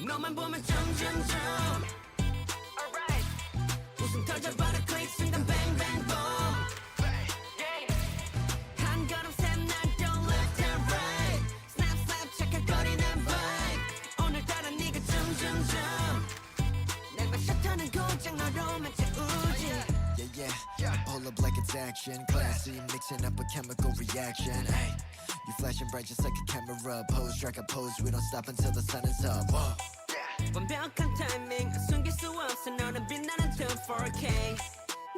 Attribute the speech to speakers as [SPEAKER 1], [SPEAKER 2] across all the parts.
[SPEAKER 1] 너만 보면 점점점 Alright 웃음 터져버려 클릭 순간 bang bang boom 한 걸음 샘날 don't left and right snap snap 착각거리는 vibe 오늘따라 네가 점점점 내가 셔터는 고장 너로만 채우지
[SPEAKER 2] Yeah, pull up like it's action classy mixing up a chemical reaction ay. You flashing bright just like a camera pose track a pose we don't stop until the sun is up whoa.
[SPEAKER 1] 완벽한 타이밍 숨길 수 없어 너는 빛나는 4K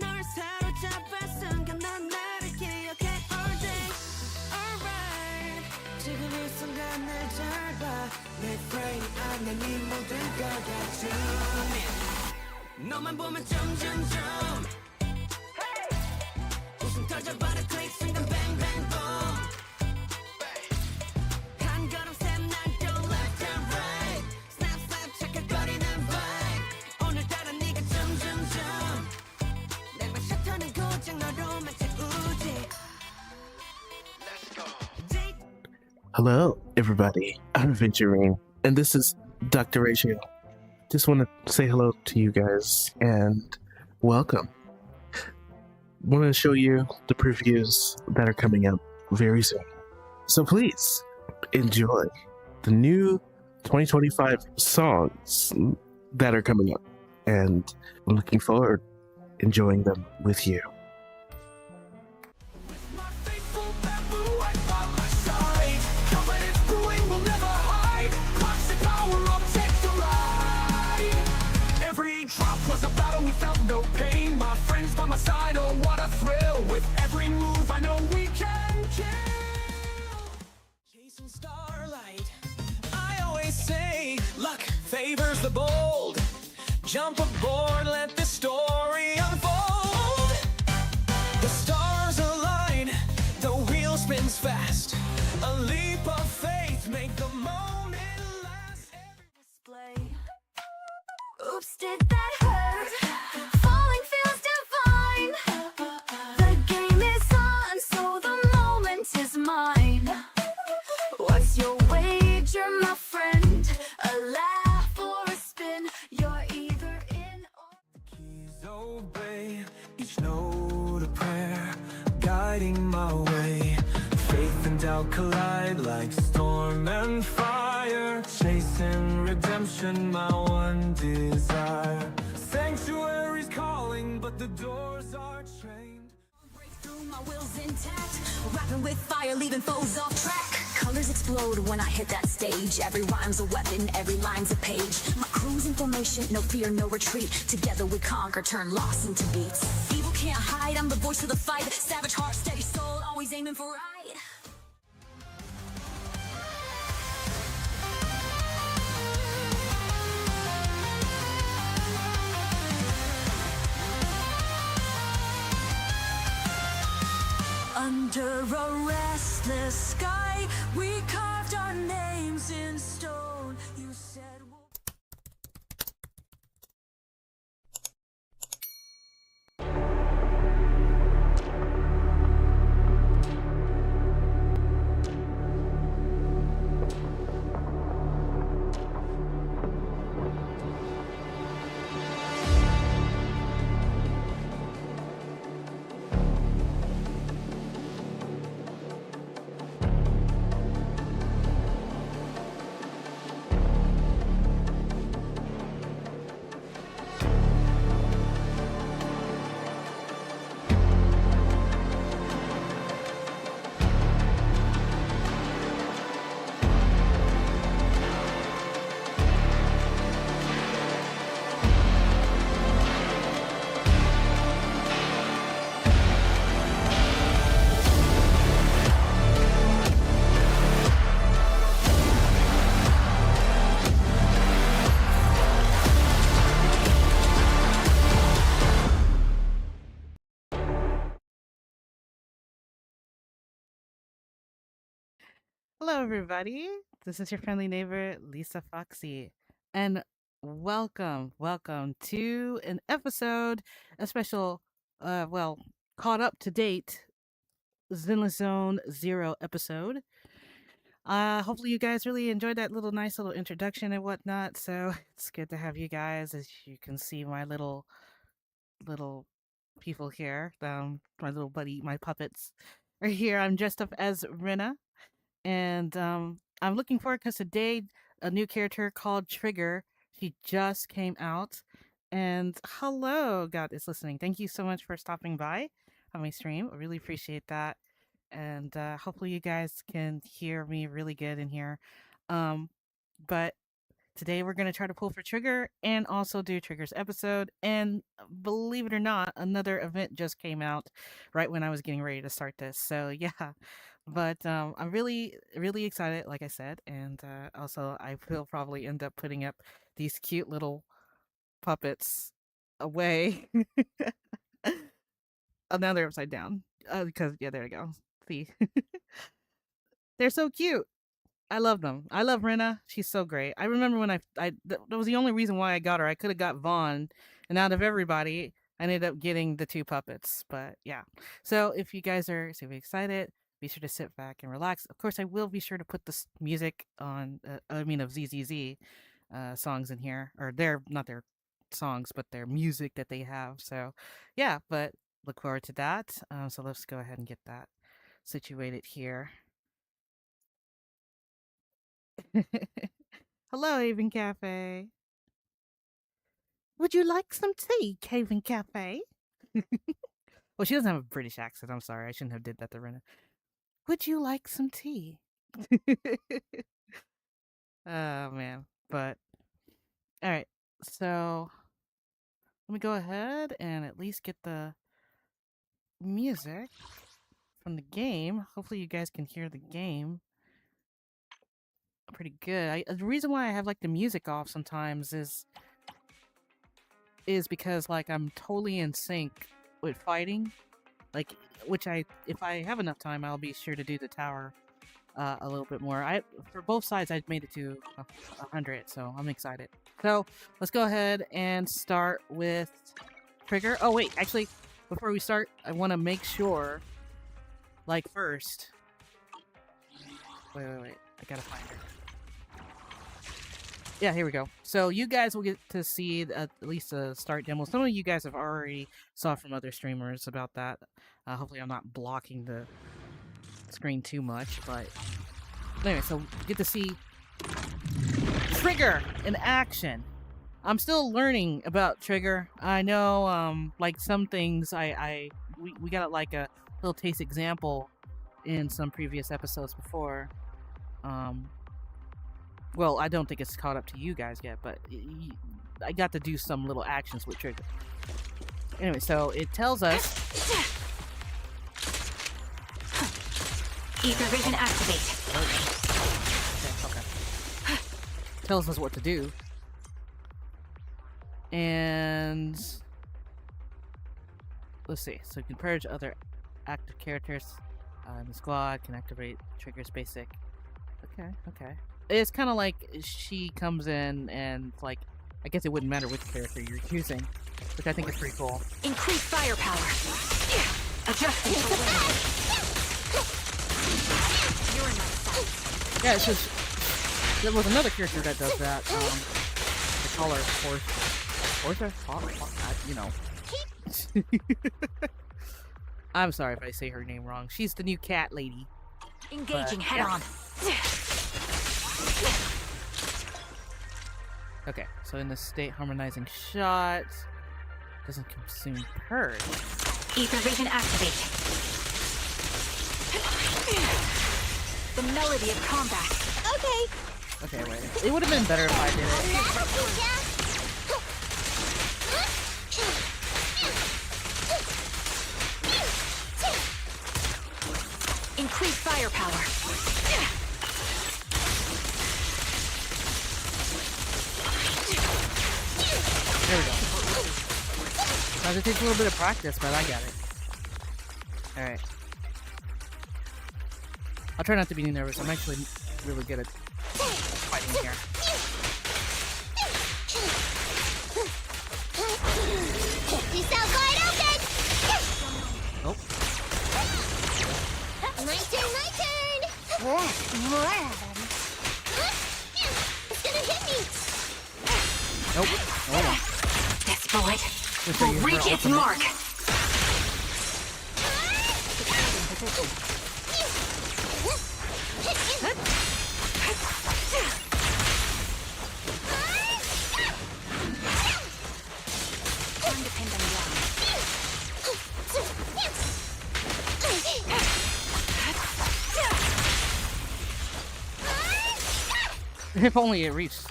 [SPEAKER 1] 널 사로잡아 순간 난 나를 기억해 all day alright 지금 이 순간을 잘 봐 내 프레임 안에 네 모든 걸 다 주면 너만 보면 점점점 웃음 터져버려 클릭 순간 bang bang boom
[SPEAKER 3] Hello, everybody. I'm Wuthering, and this is Dr. Ratio. Just want to say hello to you guys and welcome. Want to show you the previews that are coming up very soon. So please enjoy the new 2025 songs that are coming up, and I'm looking forward to enjoying them with you.
[SPEAKER 4] No pain, my friends by my side, oh what a thrill. With every move I know we can kill. Chasing starlight, I always say luck favors the bold. Jump aboard, let the story unfold. The stars align, the wheel spins fast. A leap of faith, make the moment last. Every display obey each note a prayer, guiding my way. Faith and doubt collide like storm and fire, chasing redemption, my one desire. Sanctuary's calling, but the doors are chained.
[SPEAKER 5] Break through, my will's intact. Rapping with fire, leaving foes off track. Colors explode when I hit that stage. Every rhyme's a weapon, every line's a page. My crew's in formation, no fear, no retreat. Together we conquer, turn loss into beats. Evil can't hide, I'm the voice of the fight. Savage heart, steady soul, always aiming for right. Under a restless sky, we carved our names in stone. You said we'll
[SPEAKER 3] Hello, everybody. This is your friendly neighbor, Lisa Foxy, and welcome to an episode, a special, caught up to date Zenless Zone Zero episode. Hopefully you guys really enjoyed that nice little introduction and whatnot. So it's good to have you guys. As you can see, my little people here, my little buddy, my puppets are here. I'm dressed up as Rena. And I'm looking forward because today a new character called Trigger, she just came out. And hello, God is listening. Thank you so much for stopping by on my stream. I really appreciate that. And hopefully you guys can hear me really good in here. But today we're going to try to pull for Trigger and also do Trigger's episode. And believe it or not, another event just came out right when I was getting ready to start this. So yeah. But I'm really, really excited, like I said, and also I will probably end up putting up these cute little puppets away. Oh, now they're upside down because yeah, there we go. See, they're so cute. I love them. I love Rena. She's so great. I remember when that was the only reason why I got her. I could have got Vaughn, and out of everybody, I ended up getting the two puppets. But yeah, so if you guys are super excited, be sure to sit back and relax. Of course, I will be sure to put this music on, of ZZZ songs in here. Or they're not their songs, but their music that they have. So, yeah, but look forward to that. So let's go ahead and get that situated here. Hello, Haven Cafe. Would you like some tea, Haven Cafe? Well, she doesn't have a British accent. I'm sorry. I shouldn't have did that to Rena. Would you like some tea? Oh, man. But, all right. So, let me go ahead and at least get the music from the game. Hopefully you guys can hear the game pretty good. The reason why I have, the music off sometimes is because, I'm totally in sync with fighting. If I have enough time, I'll be sure to do the tower a little bit more. For both sides, I've made it to 100, so I'm excited. So let's go ahead and start with Trigger. Oh wait, actually, before we start, I want to make sure, first. Wait, I gotta find her. Yeah, here we go. So you guys will get to see at least a start demo. Some of you guys have already saw from other streamers about that. Hopefully I'm not blocking the screen too much, but anyway, so you get to see Trigger in action. I'm still learning about Trigger. I know, like some things we got like a little taste example in some previous episodes before. Well, I don't think it's caught up to you guys yet, but I got to do some little actions with Trigger. Anyway, so it tells us...
[SPEAKER 5] Ether vision activate.
[SPEAKER 3] Okay. Tells us what to do. And... let's see. So you can purge other active characters in the squad, can activate Trigger's basic. Okay. It's kind of like she comes in and, like, I guess it wouldn't matter which character you're using, which I think is pretty cool.
[SPEAKER 5] Increase firepower. Adjusting to wind. You're in my sight.
[SPEAKER 3] Yeah, it's just there was another character that does that. They call her Horsa, you know. I'm sorry if I say her name wrong. She's the new cat lady.
[SPEAKER 5] Engaging head on.
[SPEAKER 3] Okay, so in the state harmonizing shot doesn't consume purge.
[SPEAKER 5] Ether vision activate. The melody of combat.
[SPEAKER 3] Okay, wait. It would have been better if I did
[SPEAKER 5] it. Increase firepower.
[SPEAKER 3] There we go. Now, it takes a little bit of practice, but I got it. Alright. I'll try not to be nervous. I'm actually really good at fighting here. Nope.
[SPEAKER 6] My turn! More of them. It's gonna hit me!
[SPEAKER 3] Nope. Hold on.
[SPEAKER 5] This bullet
[SPEAKER 3] Just
[SPEAKER 5] will
[SPEAKER 3] use her
[SPEAKER 5] reach its
[SPEAKER 3] ultimate.
[SPEAKER 5] mark.
[SPEAKER 3] If only it reached.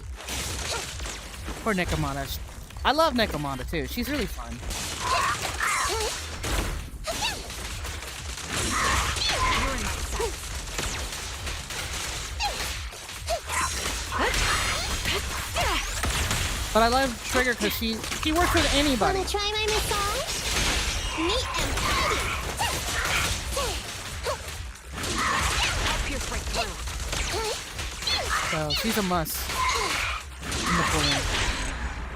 [SPEAKER 3] Poor Necromunda. I love Necromunda too. She's really fun. But I love Trigger because she works with anybody.
[SPEAKER 6] Wanna try my massage? Neat and tidy!
[SPEAKER 5] Pierce right through.
[SPEAKER 3] So she's a must in the pull-in.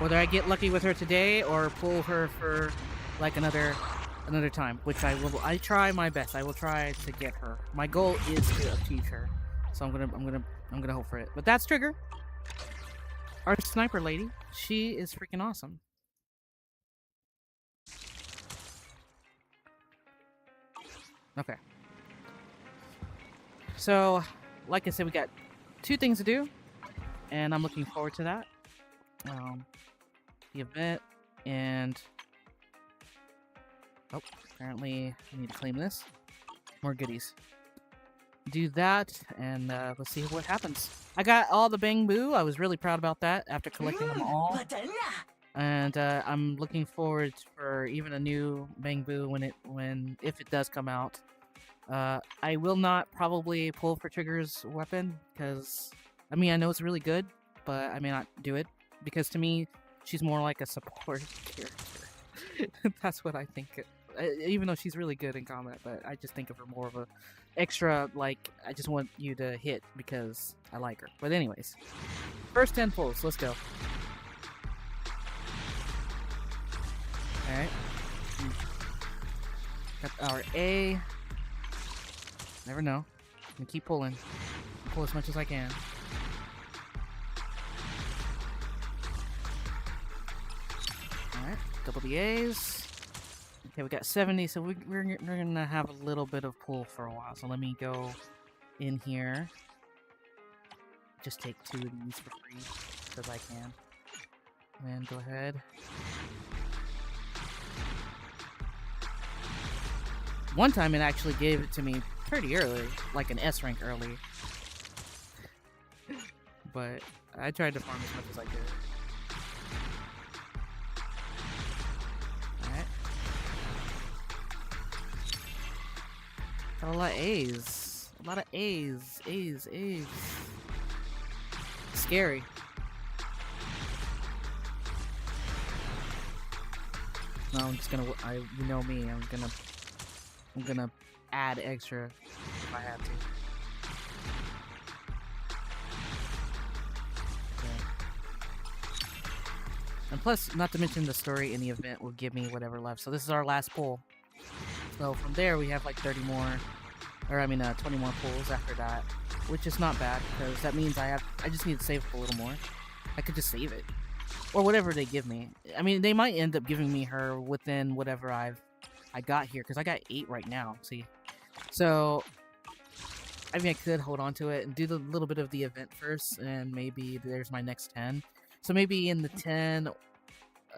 [SPEAKER 3] Whether I get lucky with her today or pull her for like another time, which I will. I try my best. I will try to get her. My goal is to achieve her. So I'm gonna hope for it. But that's Trigger. Our sniper lady. She is freaking awesome. Okay. So, like I said, we got 2 things to do, and I'm looking forward to that. The event, and oh, apparently I need to claim this. More goodies. Do that, and let's see what happens. I got all the Bang Boo. I was really proud about that after collecting them all. And I'm looking forward for even a new Bang Boo if it does come out. I will not probably pull for Trigger's weapon because I mean I know it's really good, but I may not do it because to me she's more like a support character. That's what I think. Even though she's really good in combat, but I just think of her more of a extra, like, I just want you to hit because I like her. But anyways, first 10 pulls, let's go. Alright. Got our A. Never know. I'm gonna keep pulling. Pull as much as I can.
[SPEAKER 7] double the A's. Okay, we got 70, so we're gonna have a little bit of pull for a while. So let me go in here. Just take 2 of these for free, because I can. And go ahead. One time it actually gave it to me pretty early, like an S rank early. But I tried to farm as much as I could. Alright. Got a lot of A's. A lot of A's. A's. Scary. No, I'm just gonna. You know me. I'm gonna add extra if I have to. Okay. And plus, not to mention the story in the event will give me whatever left. So this is our last pull. So from there we have like 30 more, or I mean 20 more pulls after that, which is not bad because that means I just need to save up a little more. I could just save it, or whatever they give me. I mean, they might end up giving me her within whatever I got here, because I got 8 right now. See, so I mean I could hold on to it and do the little bit of the event first, and maybe there's my next 10. So maybe in the 10.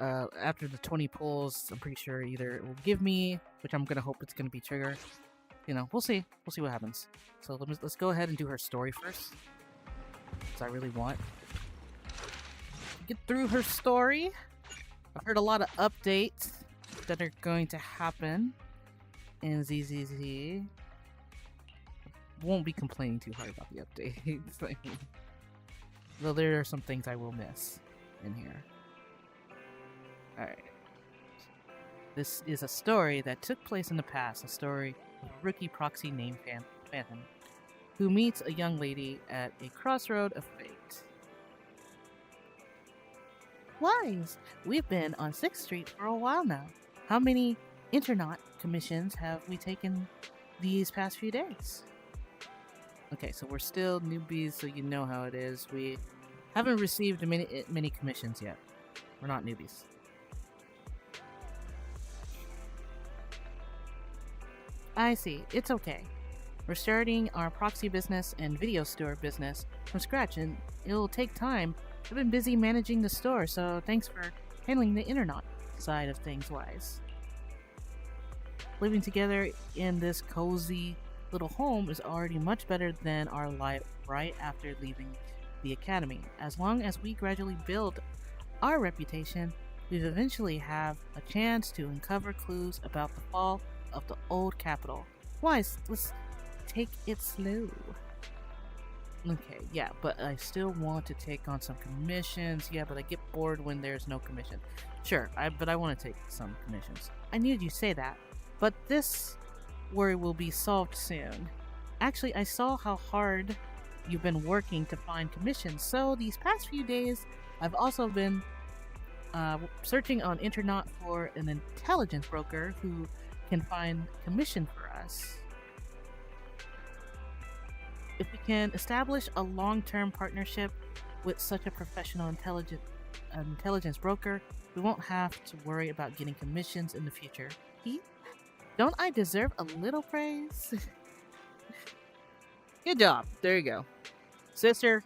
[SPEAKER 7] After the 20 pulls, I'm pretty sure either it will give me, which I'm gonna hope it's gonna be trigger. You know, we'll see. We'll see what happens. So let's go ahead and do her story first, because I really want to get through her story. I've heard a lot of updates that are going to happen in ZZZ. Won't be complaining too hard about the updates. Though there are some things I will miss in here. Alright. This is a story that took place in the past, a story of a rookie proxy named Phantom, who meets a young lady at a crossroad of fate. Wise, we've been on 6th Street for a while now. How many internaut commissions have we taken these past few days? Okay, so we're still newbies, so you know how it is. We haven't received many commissions yet. We're not newbies. I see. It's okay. We're starting our proxy business and video store business from scratch, and it'll take time. I've been busy managing the store, so thanks for handling the internet side of things, Wise. Living together in this cozy little home is already much better than our life right after leaving the academy. As long as we gradually build our reputation, we eventually have a chance to uncover clues about the fall of the old capital. Wise, let's take it slow. Okay, yeah, but I still want to take on some commissions. Yeah, but I get bored when there's no commission. Sure, but I want to take some commissions. I knew you'd say that, but this worry will be solved soon. Actually, I saw how hard you've been working to find commissions, so these past few days I've also been searching on internet for an intelligence broker who can find commission for us. If we can establish a long-term partnership with such a professional intelligence broker, we won't have to worry about getting commissions in the future. Don't I deserve a little praise? Good job. There you go. Sister,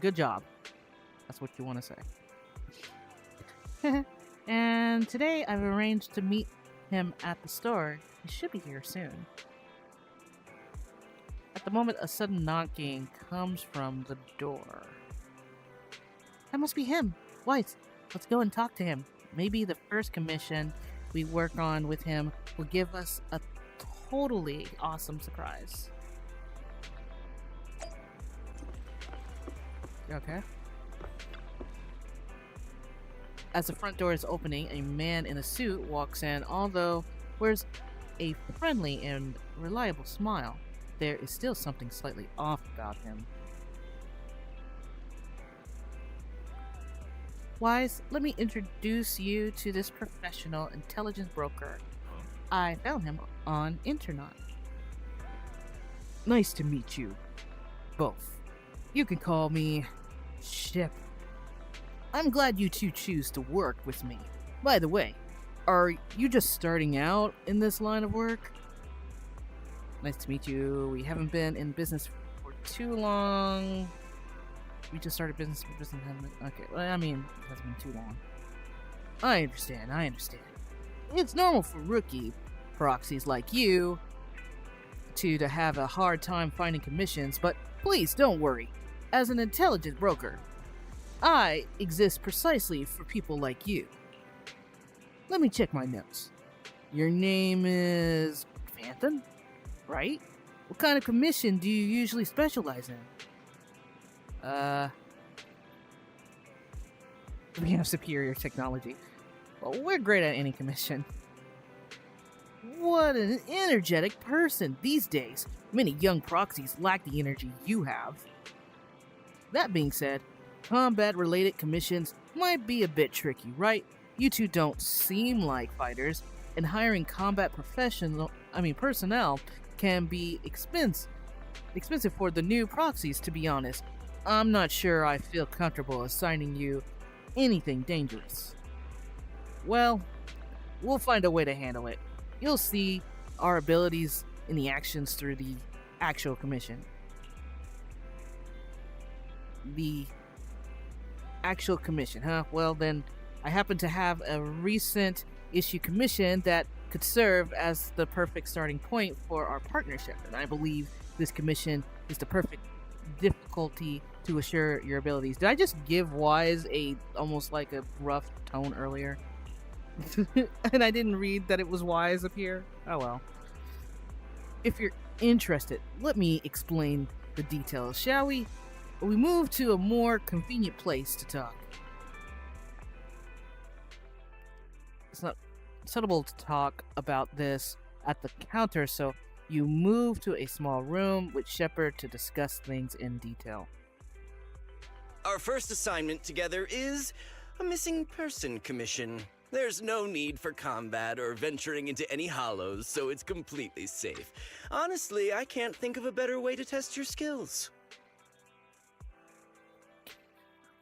[SPEAKER 7] good job. That's what you want to say. And today I've arranged to meet him at the store. He should be here soon. At the moment, a sudden knocking comes from the door. That must be him. White, let's go and talk to him. Maybe the first commission we work on with him will give us a totally awesome surprise. Okay. As the front door is opening, a man in a suit walks in, although wears a friendly and reliable smile. There is still something slightly off about him. Wise, let me introduce you to this professional intelligence broker. I found him on internet. Nice to meet you, both. You can call me Ship. I'm glad you two choose to work with me. By the way, Are you just starting out in this line of work? Nice to meet you. We haven't been in business for too long. We just started business for business. Okay, well, I mean, it hasn't been too long. I understand. It's normal for rookie proxies like you to have a hard time finding commissions, but please don't worry. As an intelligent broker, I exist precisely for people like you. Let me check my notes. Your name is Phantom, right? What kind of commission do you usually specialize in? We have superior technology. Well, we're great at any commission. What an energetic person. These days, many young proxies lack the energy you have. That being said, combat-related commissions might be a bit tricky, right? You two don't seem like fighters, and hiring combat personnel can be expensive for the new proxies, to be honest. I'm not sure I feel comfortable assigning you anything dangerous. Well, we'll find a way to handle it. You'll see our abilities in the actions through the actual commission. The actual commission, huh? Well then, I happen to have a recent issue commission that could serve as the perfect starting point for our partnership, and I believe this commission is the perfect difficulty to assure your abilities. Did I just give Wise almost like a rough tone earlier? And I didn't read that it was Wise up here? Oh well. If you're interested, let me explain the details, shall we? We move to a more convenient place to talk. It's not suitable to talk about this at the counter, so you move to a small room with Shepard to discuss things in detail.
[SPEAKER 8] Our first assignment together is a missing person commission. There's no need for combat or venturing into any hollows, so it's completely safe. Honestly, I can't think of a better way to test your skills.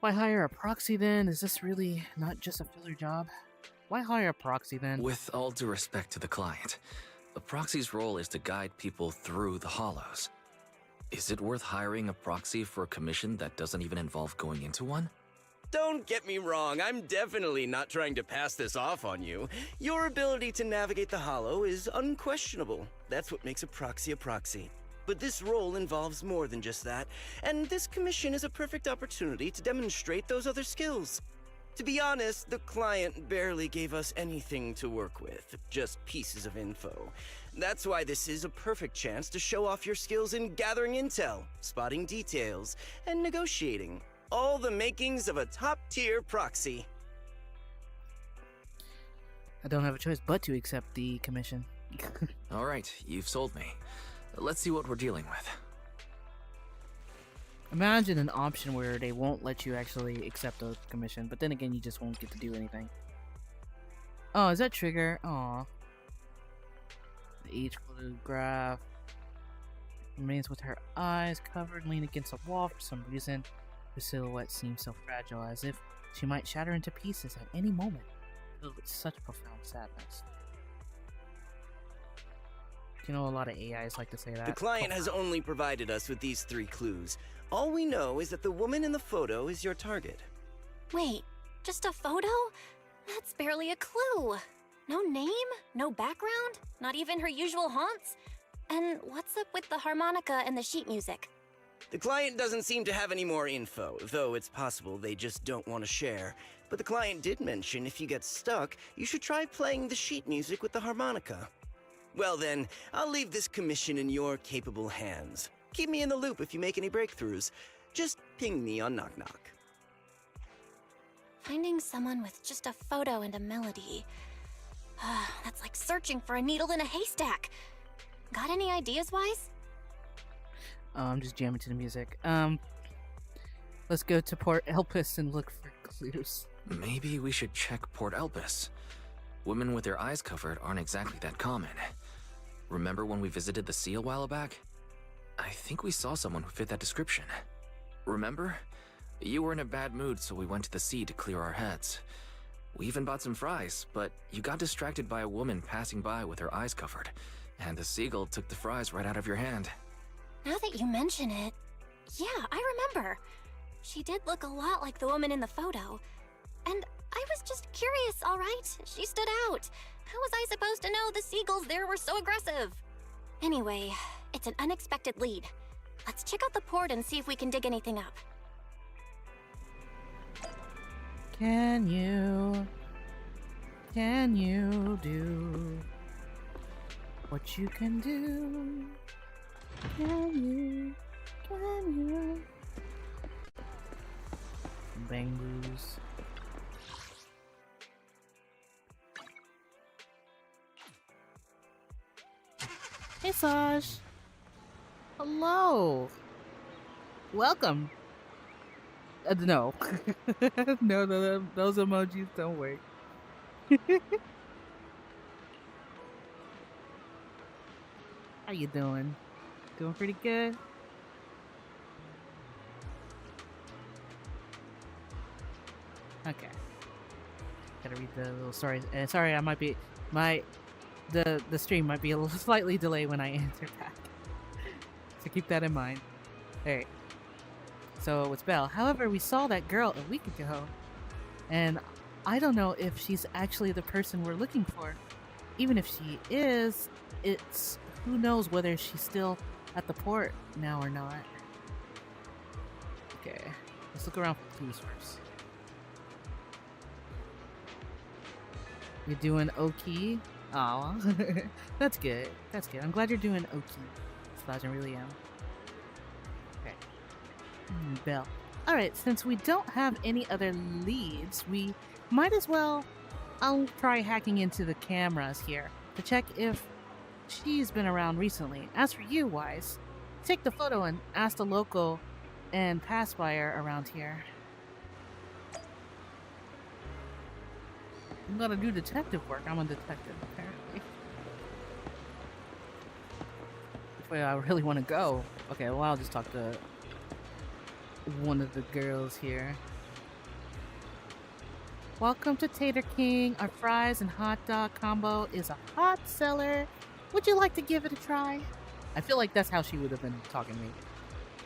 [SPEAKER 7] Why hire a proxy then? Is this really not just a filler job? Why hire a proxy then?
[SPEAKER 9] With all due respect to the client, the proxy's role is to guide people through the hollows. Is it worth hiring a proxy for a commission that doesn't even involve going into one?
[SPEAKER 8] Don't get me wrong, I'm definitely not trying to pass this off on you. Your ability to navigate the hollow is unquestionable. That's what makes a proxy. But this role involves more than just that, and this commission is a perfect opportunity to demonstrate those other skills. To be honest, the client barely gave us anything to work with, just pieces of info. That's why this is a perfect chance to show off your skills in gathering intel, spotting details, and negotiating. All the makings of a top-tier proxy.
[SPEAKER 7] I don't have a choice but to accept the commission.
[SPEAKER 9] Alright, you've sold me. Let's see what we're dealing with.
[SPEAKER 7] Imagine an option where they won't let you actually accept a commission, but then again, you just won't get to do anything. Oh, is that Trigger? Aw. The age photograph remains with her eyes covered, leaning against a wall for some reason. Her silhouette seems so fragile, as if she might shatter into pieces at any moment, filled with such profound sadness. You know, a lot of AIs like to say that.
[SPEAKER 8] The client has only provided us with these 3 clues. All we know is that the woman in the photo is your target.
[SPEAKER 6] Wait, just a photo? That's barely a clue. No name? No background? Not even her usual haunts? And what's up with the harmonica and the sheet music?
[SPEAKER 8] The client doesn't seem to have any more info, though it's possible they just don't want to share. But the client did mention if you get stuck, you should try playing the sheet music with the harmonica. Well then, I'll leave this commission in your capable hands. Keep me in the loop if you make any breakthroughs. Just ping me on Knock Knock.
[SPEAKER 6] Finding someone with just a photo and a melody. That's like searching for a needle in a haystack. Got any ideas, Wise?
[SPEAKER 7] I'm just jamming to the music. Let's go to Port Elpis and look for clues.
[SPEAKER 9] Maybe we should check Port Elpis. Women with their eyes covered aren't exactly that common. Remember when we visited the sea a while back? I think we saw someone who fit that description. Remember? You were in a bad mood, so we went to the sea to clear our heads. We even bought some fries, but you got distracted by a woman passing by with her eyes covered, and the seagull took the fries right out of your hand.
[SPEAKER 6] Now that you mention it, yeah, I remember. She did look a lot like the woman in the photo. And I was just curious, alright? She stood out. How was I supposed to know the seagulls there were so aggressive? Anyway, it's an unexpected lead. Let's check out the port and see if we can dig anything up.
[SPEAKER 7] Can you do what you can do? Can you? Bangoos. Hey, Saj. Hello. Welcome. No. No, those emojis don't work. How you doing? Doing pretty good? Okay. Gotta read the little stories. Sorry, I might be the stream might be a little slightly delayed when I answer back. So keep that in mind. Alright. So it's Belle. However, we saw that girl a week ago, and I don't know if she's actually the person we're looking for. Even if she is, it's who knows whether she's still at the port now or not. Okay, let's look around for clues first. You're doing okay? Aw, that's good. That's good. I'm glad you're doing okay. Slash, I really am. Okay. Belle. Alright, since we don't have any other leads, we might as well... I'll try hacking into the cameras here to check if she's been around recently. As for you, Wise, take the photo and ask the local and pass buyer around here. I'm gonna do detective work. I'm a detective, apparently. Which way I really want to go? Okay, well, I'll just talk to one of the girls here. Welcome to Tater King. Our fries and hot dog combo is a hot seller. Would you like to give it a try? I feel like that's how she would have been talking to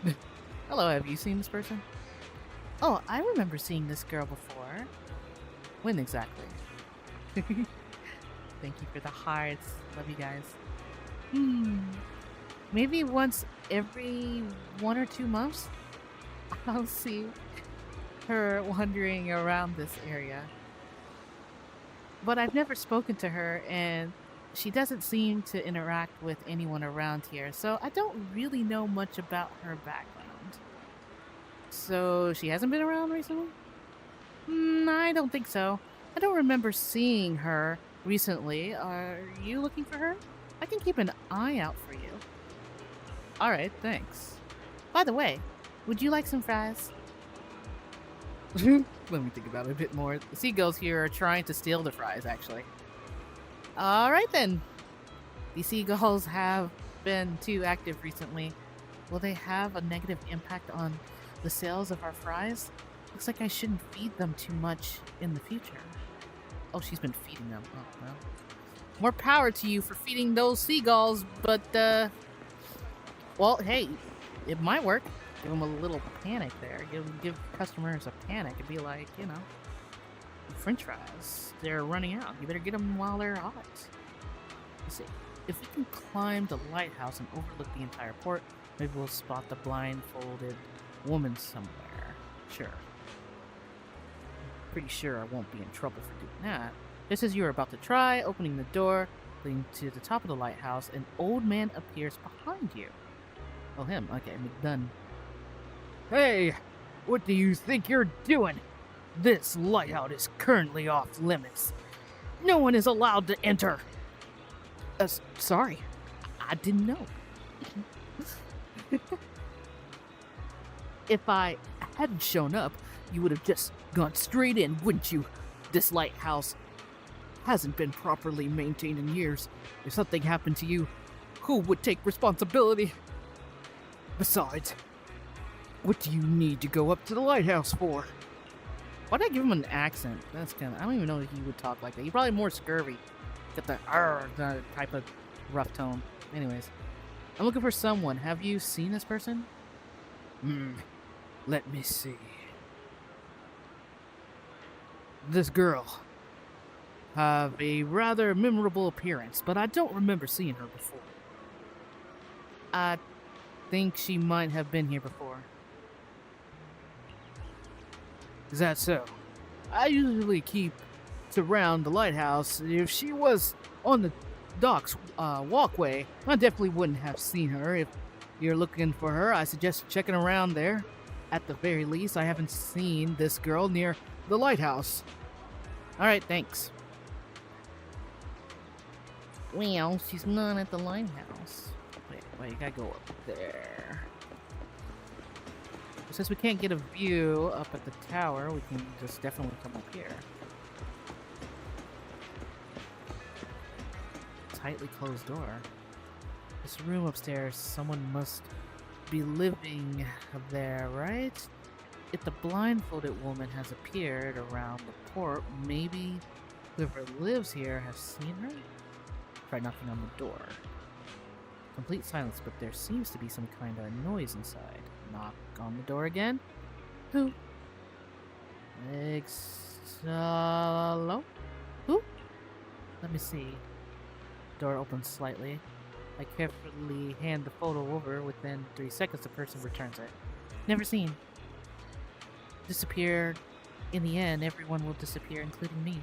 [SPEAKER 7] me. Hello, have you seen this person? Oh, I remember seeing this girl before. When exactly? Thank you for the hearts. Love you guys. Maybe once every 1 or 2 months, I'll see her wandering around this area. But I've never spoken to her, and she doesn't seem to interact with anyone around here, so I don't really know much about her background. So she hasn't been around recently? I don't think so. I don't remember seeing her recently. Are you looking for her? I can keep an eye out for you. Alright, thanks. By the way, would you like some fries? Let me think about it a bit more. The seagulls here are trying to steal the fries, actually. Alright then. These seagulls have been too active recently. Will they have a negative impact on the sales of our fries? Looks like I shouldn't feed them too much in the future. Oh, she's been feeding them. Oh, well. More power to you for feeding those seagulls, but, well, hey, it might work. Give them a little panic there. Give customers a panic and be like, you know, French fries, they're running out. You better get them while they're hot. Let's see. If we can climb the lighthouse and overlook the entire port, maybe we'll spot the blindfolded woman somewhere. Sure. Pretty sure I won't be in trouble for doing that. Just as you are about to try opening the door leading to the top of the lighthouse, an old man appears behind you. Oh, him. Okay, McDone.
[SPEAKER 10] Hey, what do you think you're doing? This lighthouse is currently off limits. No one is allowed to enter.
[SPEAKER 7] Sorry. I didn't know.
[SPEAKER 10] If I hadn't shown up, you would have just gone straight in, wouldn't you? This lighthouse hasn't been properly maintained in years. If something happened to you, who would take responsibility? Besides, what do you need to go up to the lighthouse for?
[SPEAKER 7] Why'd I give him an accent? That's kind of... I don't even know if he would talk like that. He's probably more scurvy. Got the type of rough tone. Anyways. I'm looking for someone. Have you seen this person?
[SPEAKER 10] Let me see. This girl. Have a rather memorable appearance, but I don't remember seeing her before.
[SPEAKER 7] I think she might have been here before.
[SPEAKER 10] Is that so? I usually keep around the lighthouse. If she was on the docks walkway, I definitely wouldn't have seen her. If you're looking for her, I suggest checking around there. At the very least, I haven't seen this girl near the lighthouse.
[SPEAKER 7] Alright, thanks.
[SPEAKER 10] Well, she's not at the lighthouse.
[SPEAKER 7] Wait, you gotta go up there. Since we can't get a view up at the tower, we can just definitely come up here. Tightly closed door. This room upstairs, someone must be living there, right? If the blindfolded woman has appeared around the port, maybe whoever lives here has seen her? Try knocking on the door. Complete silence, but there seems to be some kind of noise inside. Knock on the door again. Who? Hello? Who? Let me see. Door opens slightly. I carefully hand the photo over. Within 3 seconds, the person returns it. Never seen. Disappeared. In the end, everyone will disappear, including me.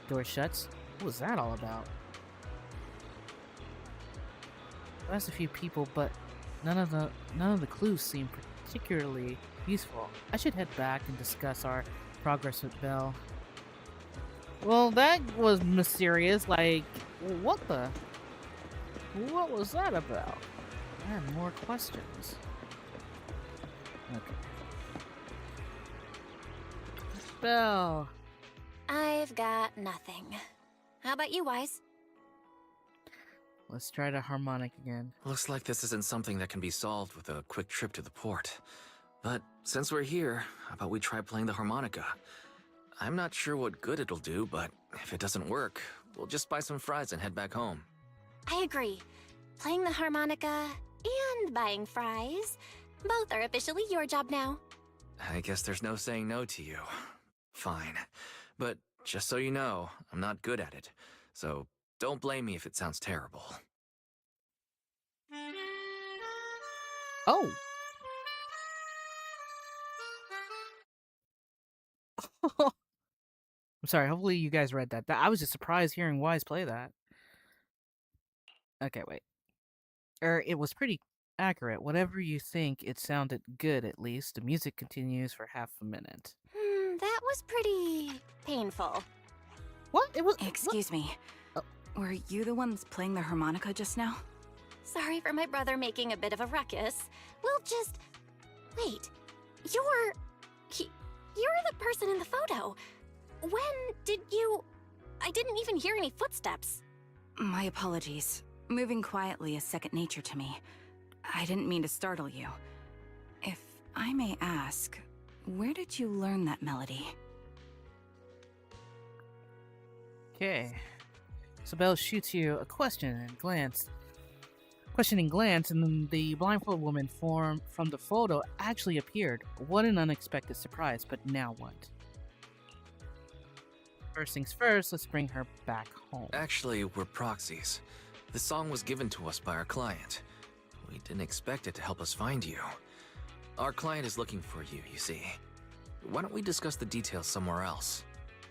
[SPEAKER 7] Door shuts. What was that all about? I asked a few people, but none of the clues seem particularly useful. I should head back and discuss our progress with Belle. Well, that was mysterious. Like, what was that about? I have more questions. Okay. Belle.
[SPEAKER 6] I've got nothing. How about you, Wise?
[SPEAKER 7] Let's try the harmonic again.
[SPEAKER 9] Looks like this isn't something that can be solved with a quick trip to the port. But since we're here, how about we try playing the harmonica? I'm not sure what good it'll do, but if it doesn't work, we'll just buy some fries and head back home.
[SPEAKER 6] I agree. Playing the harmonica and buying fries. Both are officially your job now.
[SPEAKER 9] I guess there's no saying no to you. Fine. But just so you know, I'm not good at it. So don't blame me if it sounds terrible.
[SPEAKER 7] Oh! I'm sorry, hopefully you guys read that. I was just surprised hearing Wise play that. Okay, wait. It was pretty accurate. Whatever you think, it sounded good at least. The music continues for half a minute.
[SPEAKER 6] That was pretty painful.
[SPEAKER 7] What? It was...
[SPEAKER 11] Excuse me. Were you the ones playing the harmonica just now?
[SPEAKER 6] Sorry for my brother making a bit of a ruckus. We'll just... Wait. You're the person in the photo. When did you... I didn't even hear any footsteps.
[SPEAKER 11] My apologies. Moving quietly is second nature to me. I didn't mean to startle you. If I may ask, where did you learn that melody?
[SPEAKER 7] Okay. So Belle shoots you a questioning glance, and then the blindfolded woman from the photo actually appeared. What an unexpected surprise, but now what? First things first, let's bring her back home.
[SPEAKER 9] Actually, we're proxies. The song was given to us by our client. We didn't expect it to help us find you. Our client is looking for you, you see. Why don't we discuss the details somewhere else?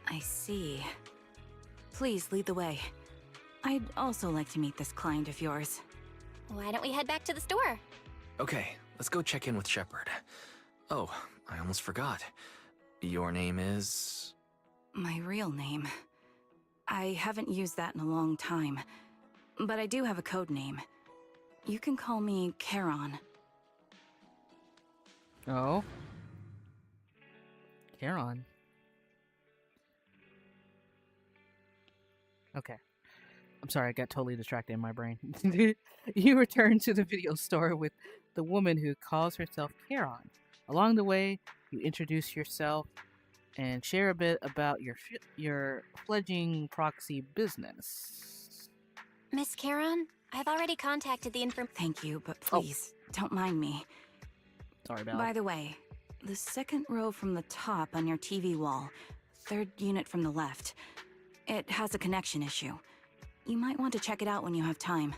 [SPEAKER 11] I see. Please lead the way. I'd also like to meet this client of yours.
[SPEAKER 6] Why don't we head back to the store?
[SPEAKER 9] Okay, let's go check in with Shepard. Oh, I almost forgot. Your name is...
[SPEAKER 11] My real name. I haven't used that in a long time, but I do have a code name. You can call me Charon.
[SPEAKER 7] Oh. Charon. Okay. I'm sorry, I got totally distracted in my brain. You return to the video store with the woman who calls herself Charon. Along the way, you introduce yourself and share a bit about your fledgling proxy business.
[SPEAKER 6] Miss Karen, I've already contacted the
[SPEAKER 11] Thank you, but please, don't mind me.
[SPEAKER 7] Sorry about
[SPEAKER 11] By the way, the second row from the top on your TV wall, third unit from the left, it has a connection issue. You might want to check it out when you have time.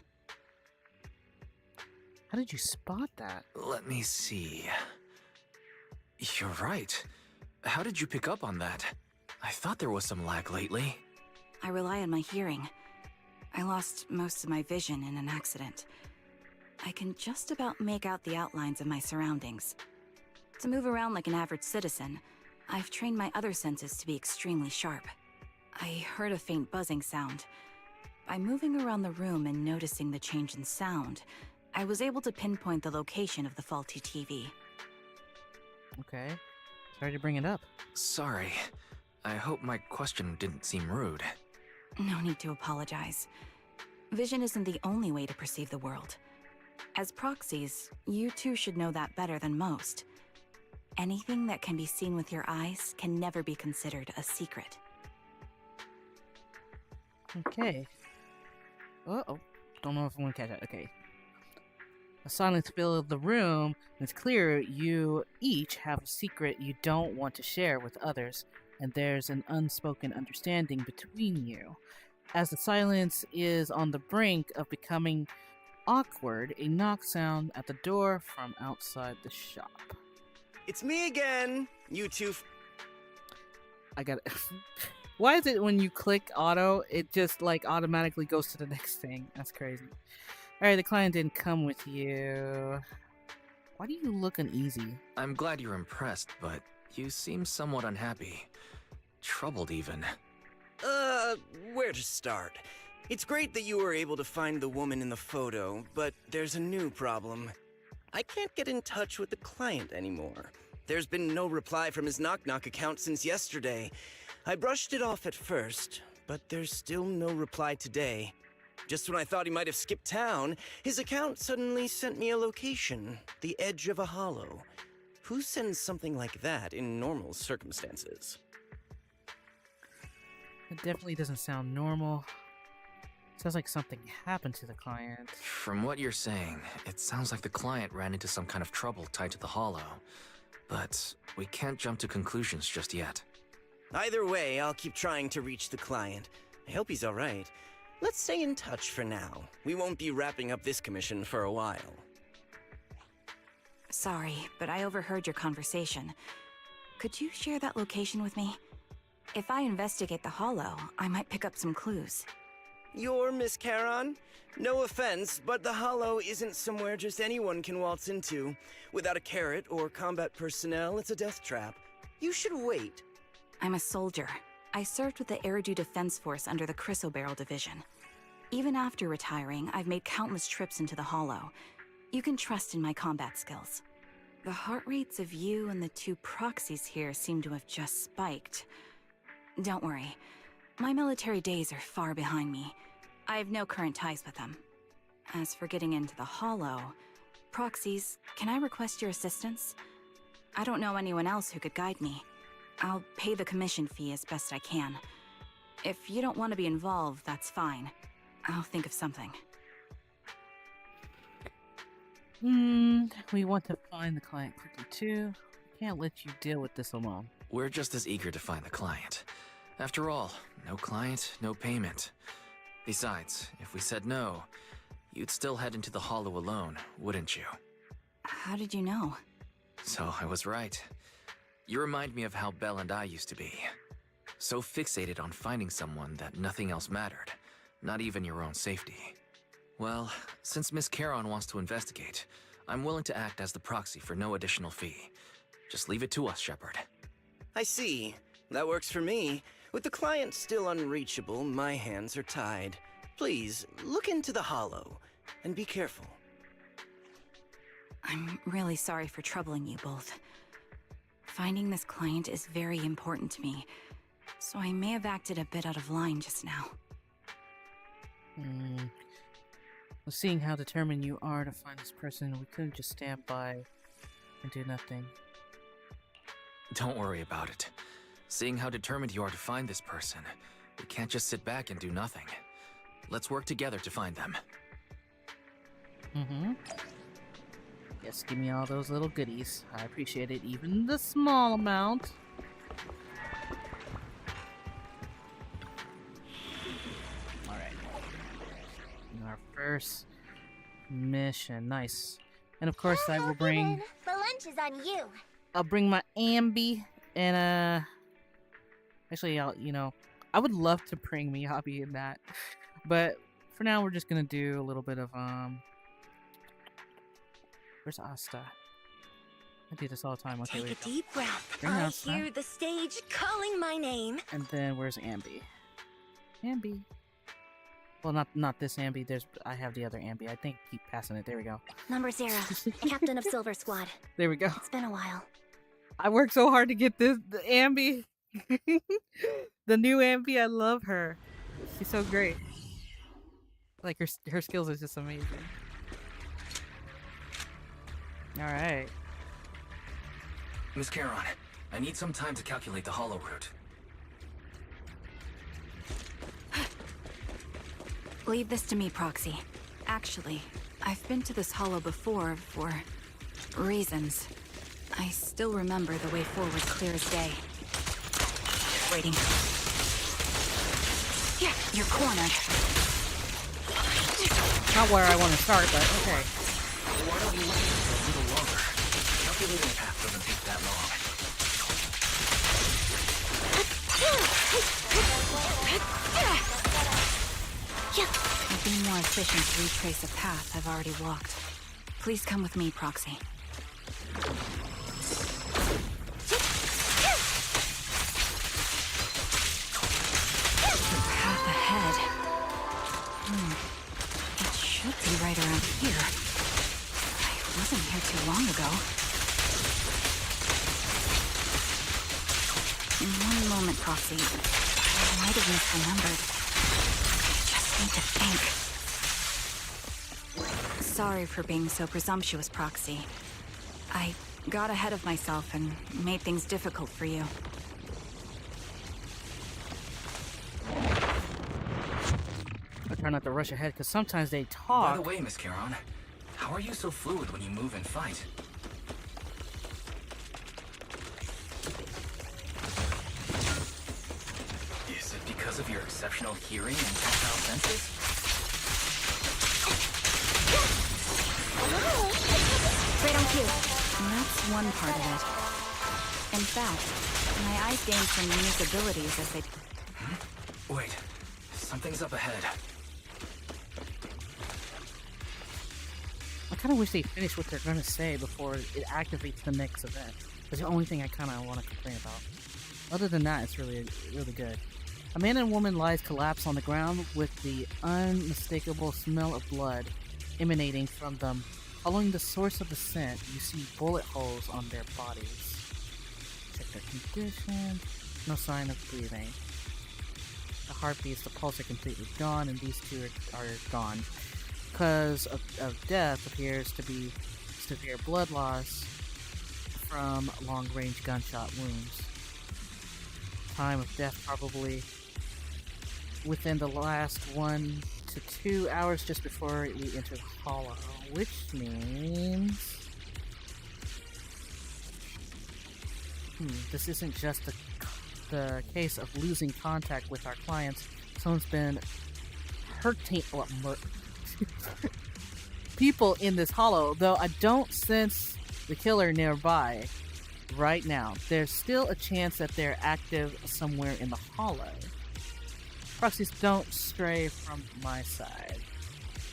[SPEAKER 7] How did you spot that?
[SPEAKER 9] Let me see. You're right. How did you pick up on that? I thought there was some lag lately.
[SPEAKER 11] I rely on my hearing. I lost most of my vision in an accident. I can just about make out the outlines of my surroundings. To move around like an average citizen, I've trained my other senses to be extremely sharp. I heard a faint buzzing sound. By moving around the room and noticing the change in sound, I was able to pinpoint the location of the faulty TV.
[SPEAKER 7] Okay. Sorry to bring it up.
[SPEAKER 9] Sorry. I hope my question didn't seem rude.
[SPEAKER 11] No need to apologize. Vision isn't the only way to perceive the world. As proxies, you too should know that better than most. Anything that can be seen with your eyes can never be considered a secret.
[SPEAKER 7] Okay. Uh-oh. Don't know if I'm gonna catch that. Okay. A silence filled the room. It's clear you each have a secret you don't want to share with others, and there's an unspoken understanding between you. As the silence is on the brink of becoming awkward, a knock sound at the door from outside the shop.
[SPEAKER 8] It's me again. You two.
[SPEAKER 7] I got it. Why is it when you click auto, it just like automatically goes to the next thing? That's crazy. Alright, the client didn't come with you. Why do you look uneasy?
[SPEAKER 9] I'm glad you're impressed, but you seem somewhat unhappy. Troubled even.
[SPEAKER 8] Where to start? It's great that you were able to find the woman in the photo, but there's a new problem. I can't get in touch with the client anymore. There's been no reply from his Knock Knock account since yesterday. I brushed it off at first, but there's still no reply today. Just when I thought he might have skipped town, his account suddenly sent me a location, the edge of a hollow. Who sends something like that in normal circumstances?
[SPEAKER 7] It definitely doesn't sound normal. Sounds like something happened to the client.
[SPEAKER 9] From what you're saying, it sounds like the client ran into some kind of trouble tied to the hollow. But we can't jump to conclusions just yet.
[SPEAKER 8] Either way, I'll keep trying to reach the client. I hope he's alright. Let's stay in touch for now. We won't be wrapping up this commission for a while.
[SPEAKER 11] Sorry, but I overheard your conversation. Could you share that location with me? If I investigate the hollow, I might pick up some clues.
[SPEAKER 8] You're Miss Charon? No offense, but the hollow isn't somewhere just anyone can waltz into. Without a carrot or combat personnel, it's a death trap. You should wait.
[SPEAKER 11] I'm a soldier. I served with the Eridu Defense Force under the Chrysoberyl Division. Even after retiring, I've made countless trips into the hollow. You can trust in my combat skills. The heart rates of you and the two proxies here seem to have just spiked. Don't worry. My military days are far behind me. I have no current ties with them. As for getting into the hollow, proxies, can I request your assistance? I don't know anyone else who could guide me. I'll pay the commission fee as best I can. If you don't want to be involved, that's fine. I'll think of something.
[SPEAKER 7] We want to find the client quickly too. Can't let you deal with this alone.
[SPEAKER 9] We're just as eager to find the client. After all, no client, no payment. Besides, if we said no, you'd still head into the hollow alone, wouldn't you?
[SPEAKER 11] How did you know?
[SPEAKER 9] So I was right. You remind me of how Belle and I used to be. So fixated on finding someone that nothing else mattered, not even your own safety. Well, since Miss Charon wants to investigate, I'm willing to act as the proxy for no additional fee. Just leave it to us, Shepard.
[SPEAKER 8] I see. That works for me. With the client still unreachable, my hands are tied. Please, look into the hollow, and be careful.
[SPEAKER 11] I'm really sorry for troubling you both. Finding this client is very important to me, so I may have acted a bit out of line just now.
[SPEAKER 7] Well, seeing how determined you are to find this person, we couldn't just stand by and do nothing.
[SPEAKER 9] Don't worry about it. Seeing how determined you are to find this person, we can't just sit back and do nothing. Let's work together to find them.
[SPEAKER 7] Mm-hmm. Yes, give me all those little goodies. I appreciate it, even the small amount. Alright. Our first mission. Nice. And of course I will bring...
[SPEAKER 6] The lunch is on you.
[SPEAKER 7] I'll bring my Ambi and actually I would love to bring Miyabi in that. But for now we're just gonna do a little bit of where's Asta? I do this all the time. Okay,
[SPEAKER 6] Take
[SPEAKER 7] wait.
[SPEAKER 6] a deep breath.
[SPEAKER 7] Bring
[SPEAKER 6] I
[SPEAKER 7] Asta.
[SPEAKER 6] hear the stage calling my name.
[SPEAKER 7] And then where's Ambi? Ambi. Well, not this Ambi. I have the other Ambi. I think keep passing it. There we go.
[SPEAKER 6] Number 0, Captain of Silver Squad.
[SPEAKER 7] There we go.
[SPEAKER 6] It's been a while.
[SPEAKER 7] I worked so hard to get the Ambi. The new Ambi. I love her. She's so great. Like her skills are just amazing. All right.
[SPEAKER 9] Miss Charon, I need some time to calculate the hollow route.
[SPEAKER 11] Leave this to me, Proxy. Actually, I've been to this hollow before for reasons. I still remember the way forward clear as day. Waiting. Yeah, you're cornered.
[SPEAKER 7] Not where I want to start, but okay.
[SPEAKER 9] Why don't you wait for a little longer? Calculating a path doesn't take that long.
[SPEAKER 11] It'd be more efficient to retrace a path I've already walked. Please come with me, Proxy. Path ahead. It should be right around here. I wasn't here too long ago. One moment, Proxy. I might have misremembered. I just need to think. Sorry for being so presumptuous, Proxy. I got ahead of myself and made things difficult for you.
[SPEAKER 7] I try not to rush ahead because sometimes they
[SPEAKER 9] By
[SPEAKER 7] talk.
[SPEAKER 9] the way, Miss Charon, how are you so fluid when you move and fight? Is it because of your exceptional hearing and tactile senses?
[SPEAKER 11] Right on cue. And that's one part of it. In fact, my eyes gained some unique abilities as they...
[SPEAKER 9] Wait, something's up ahead.
[SPEAKER 7] I kind of wish they finished what they're going to say before it activates the next event. That's the only thing I kind of want to complain about. Other than that, it's really, really good. A man and woman lies collapsed on the ground with the unmistakable smell of blood emanating from them. Following the source of the scent, you see bullet holes on their bodies. Check their condition. No sign of breathing. The heartbeats, the pulse are completely gone, and these two are gone. Cause of death appears to be severe blood loss from long-range gunshot wounds. Time of death probably within the last 1 to 2 hours just before we enter the hollow, which means this isn't just the case of losing contact with our clients. Someone's been hurting people in this hollow, though I don't sense the killer nearby right now. There's still a chance that they're active somewhere in the hollow. Proxies, don't stray from my side.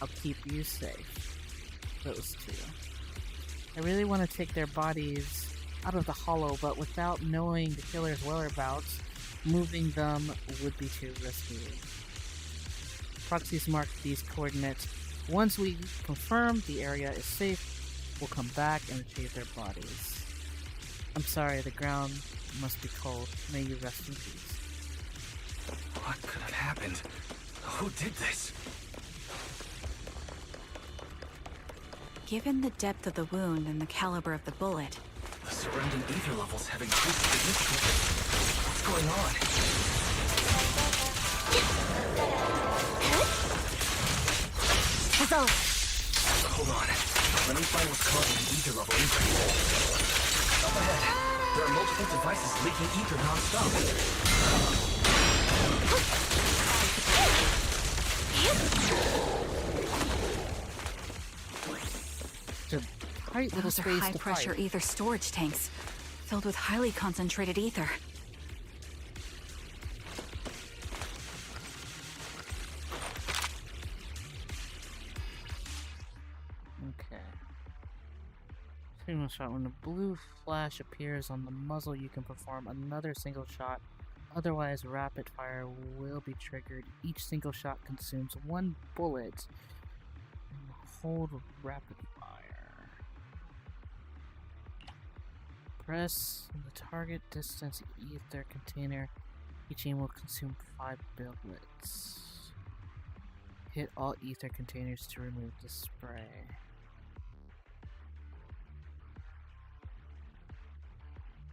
[SPEAKER 7] I'll keep you safe. Those two. I really want to take their bodies out of the hollow, but without knowing the killer's whereabouts, moving them would be too risky. Proxies mark these coordinates. Once we confirm the area is safe, we'll come back and retrieve their bodies. I'm sorry, the ground must be cold. May you rest in peace.
[SPEAKER 9] What could have happened? Who did this?
[SPEAKER 11] Given the depth of the wound and the caliber of the bullet,
[SPEAKER 9] The surrounding ether levels have increased significantly. What's going on? Hold on. Let me find what's causing the ether level increase. Up ahead, there are multiple devices leaking ether non-stop.
[SPEAKER 7] It's a tight little
[SPEAKER 11] Those are
[SPEAKER 7] space to
[SPEAKER 11] high-pressure
[SPEAKER 7] fight.
[SPEAKER 11] ether storage tanks, filled with highly concentrated ether.
[SPEAKER 7] Okay. Single shot. When the blue flash appears on the muzzle, you can perform another single shot. Otherwise, rapid fire will be triggered. Each single shot consumes 1 bullet. Hold rapid fire. Press the target distance ether container. Each aim will consume 5 bullets. Hit all ether containers to remove the spray.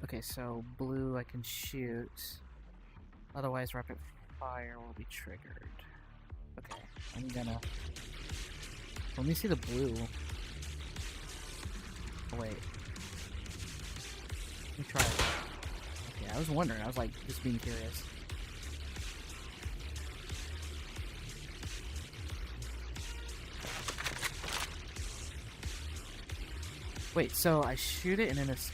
[SPEAKER 7] Okay, so blue I can shoot. Otherwise, rapid fire will be triggered. Okay, I'm gonna... Let me see the blue. Oh, wait. Let me try it. Okay, I was wondering. I was like, just being curious. Wait, so I shoot it and then it's...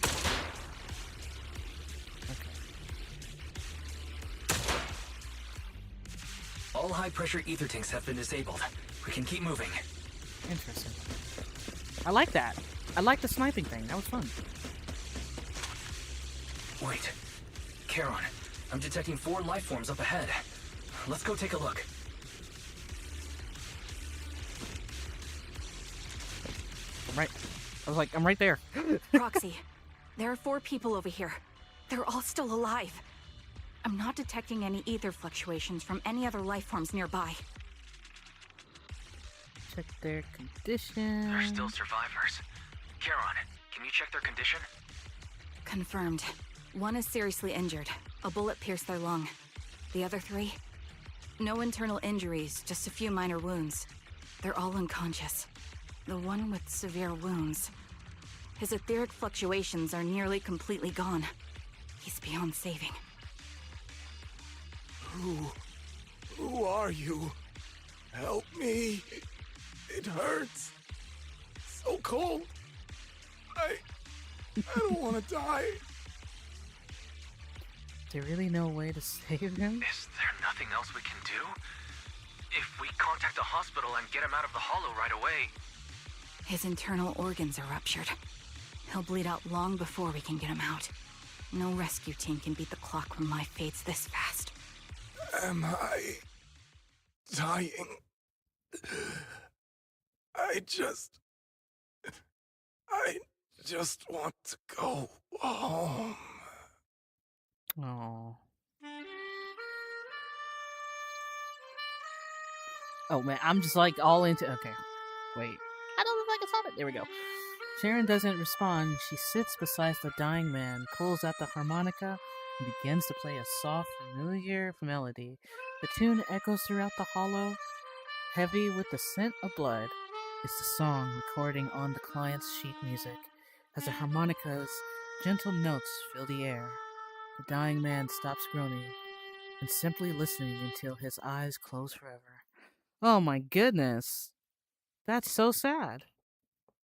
[SPEAKER 9] All high-pressure ether tanks have been disabled. We can keep moving.
[SPEAKER 7] Interesting. I like that. I like the sniping thing. That was fun.
[SPEAKER 9] Wait. Charon, I'm detecting 4 life forms up ahead. Let's go take a look.
[SPEAKER 7] I'm right. I was like, I'm right there.
[SPEAKER 11] Foxy, there are 4 people over here. They're all still alive. I'm not detecting any ether fluctuations from any other life forms nearby.
[SPEAKER 7] Check their condition.
[SPEAKER 9] They're still survivors. Charon, can you check their condition?
[SPEAKER 11] Confirmed. 1 is seriously injured. A bullet pierced their lung. The other 3? No internal injuries, just a few minor wounds. They're all unconscious. The one with severe wounds. His etheric fluctuations are nearly completely gone. He's beyond saving.
[SPEAKER 4] Who are you? Help me. It hurts. So cold. I don't want to die.
[SPEAKER 7] Is there really no way to save him?
[SPEAKER 9] Is there nothing else we can do? If we contact the hospital and get him out of the hollow right away...
[SPEAKER 11] His internal organs are ruptured. He'll bleed out long before we can get him out. No rescue team can beat the clock when life fades this fast.
[SPEAKER 4] Am I dying? I just want to go home.
[SPEAKER 7] Oh. Oh man, I'm just like all into. Okay, wait. I don't look like I saw it. There we go. Sharon doesn't respond. She sits beside the dying man, pulls out the harmonica, and begins to play a soft, familiar melody. The tune echoes throughout the hollow, heavy with the scent of blood. It's the song recording on the client's sheet music, as the harmonica's gentle notes fill the air. The dying man stops groaning and simply listening until his eyes close forever. Oh my goodness. That's so sad.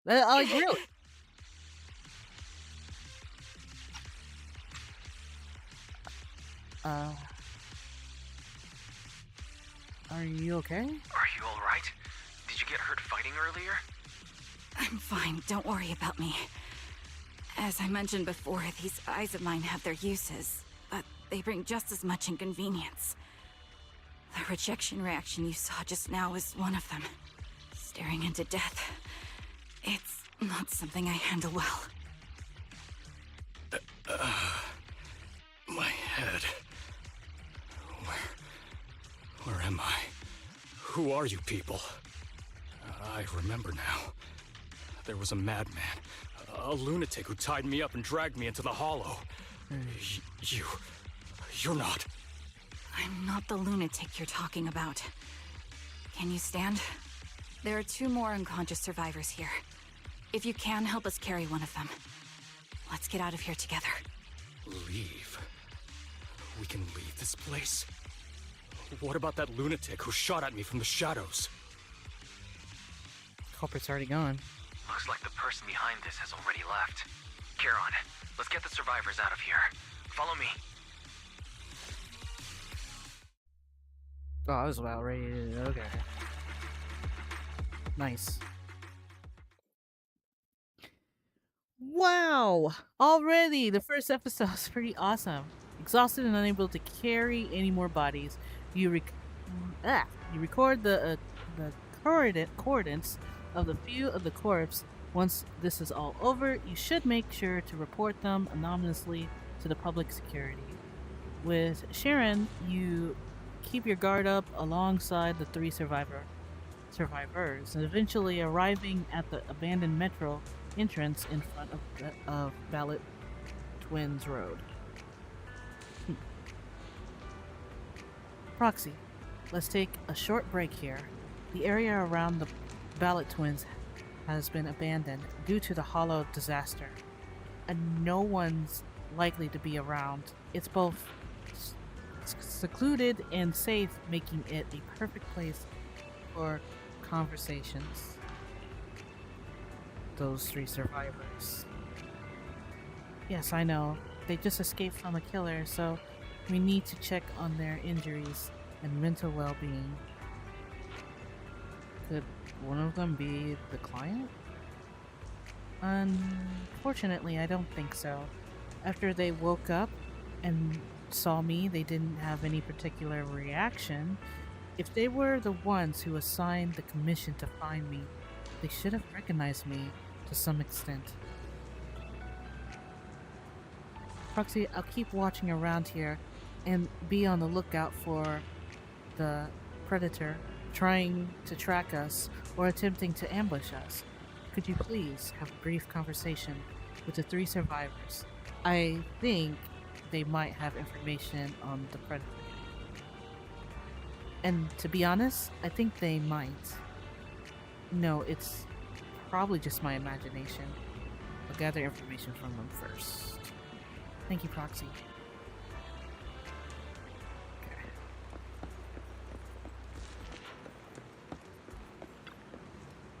[SPEAKER 7] Like, really? Are you okay?
[SPEAKER 9] Are you alright? Did you get hurt fighting earlier?
[SPEAKER 11] I'm fine, don't worry about me. As I mentioned before, these eyes of mine have their uses, but they bring just as much inconvenience. The rejection reaction you saw just now was one of them. Staring into death. It's not something I handle well.
[SPEAKER 4] My head. Where am I? Who are you people? I remember now. There was a madman, a lunatic who tied me up and dragged me into the hollow. You're not.
[SPEAKER 11] I'm not the lunatic you're talking about. Can you stand? There are 2 more unconscious survivors here. If you can, help us carry one of them. Let's get out of here together.
[SPEAKER 4] Leave? We can leave this place? What about that lunatic who shot at me from the shadows?
[SPEAKER 7] Culprit's already gone.
[SPEAKER 9] Looks like the person behind this has already left. Charon, let's get the survivors out of here. Follow me.
[SPEAKER 7] Oh, I was about ready to... Okay. Nice. Wow! Already! The first episode is pretty awesome. Exhausted and unable to carry any more bodies, you record the coordinates of the few of the corpse. Once this is all over, you should make sure to report them anonymously to the public security. With Sharon, you keep your guard up alongside the 3 survivors, and eventually arriving at the abandoned metro entrance in front of Ballot Twins Road. Foxy, let's take a short break here. The area around the Ballot Twins has been abandoned due to the Hollow disaster, and no one's likely to be around. It's both secluded and safe, making it a perfect place for conversations. Those 3 survivors. Yes, I know. They just escaped from a killer, so we need to check on their injuries and mental well-being. Could one of them be the client? Unfortunately, I don't think so. After they woke up and saw me, they didn't have any particular reaction. If they were the ones who assigned the commission to find me, they should have recognized me to some extent. Foxy, I'll keep watching around here and be on the lookout for the predator trying to track us or attempting to ambush us. Could you please have a brief conversation with the 3 survivors? I think they might have information on the predator. And to be honest, I think they might. No, it's probably just my imagination. I'll gather information from them first. Thank you, Foxy. Okay.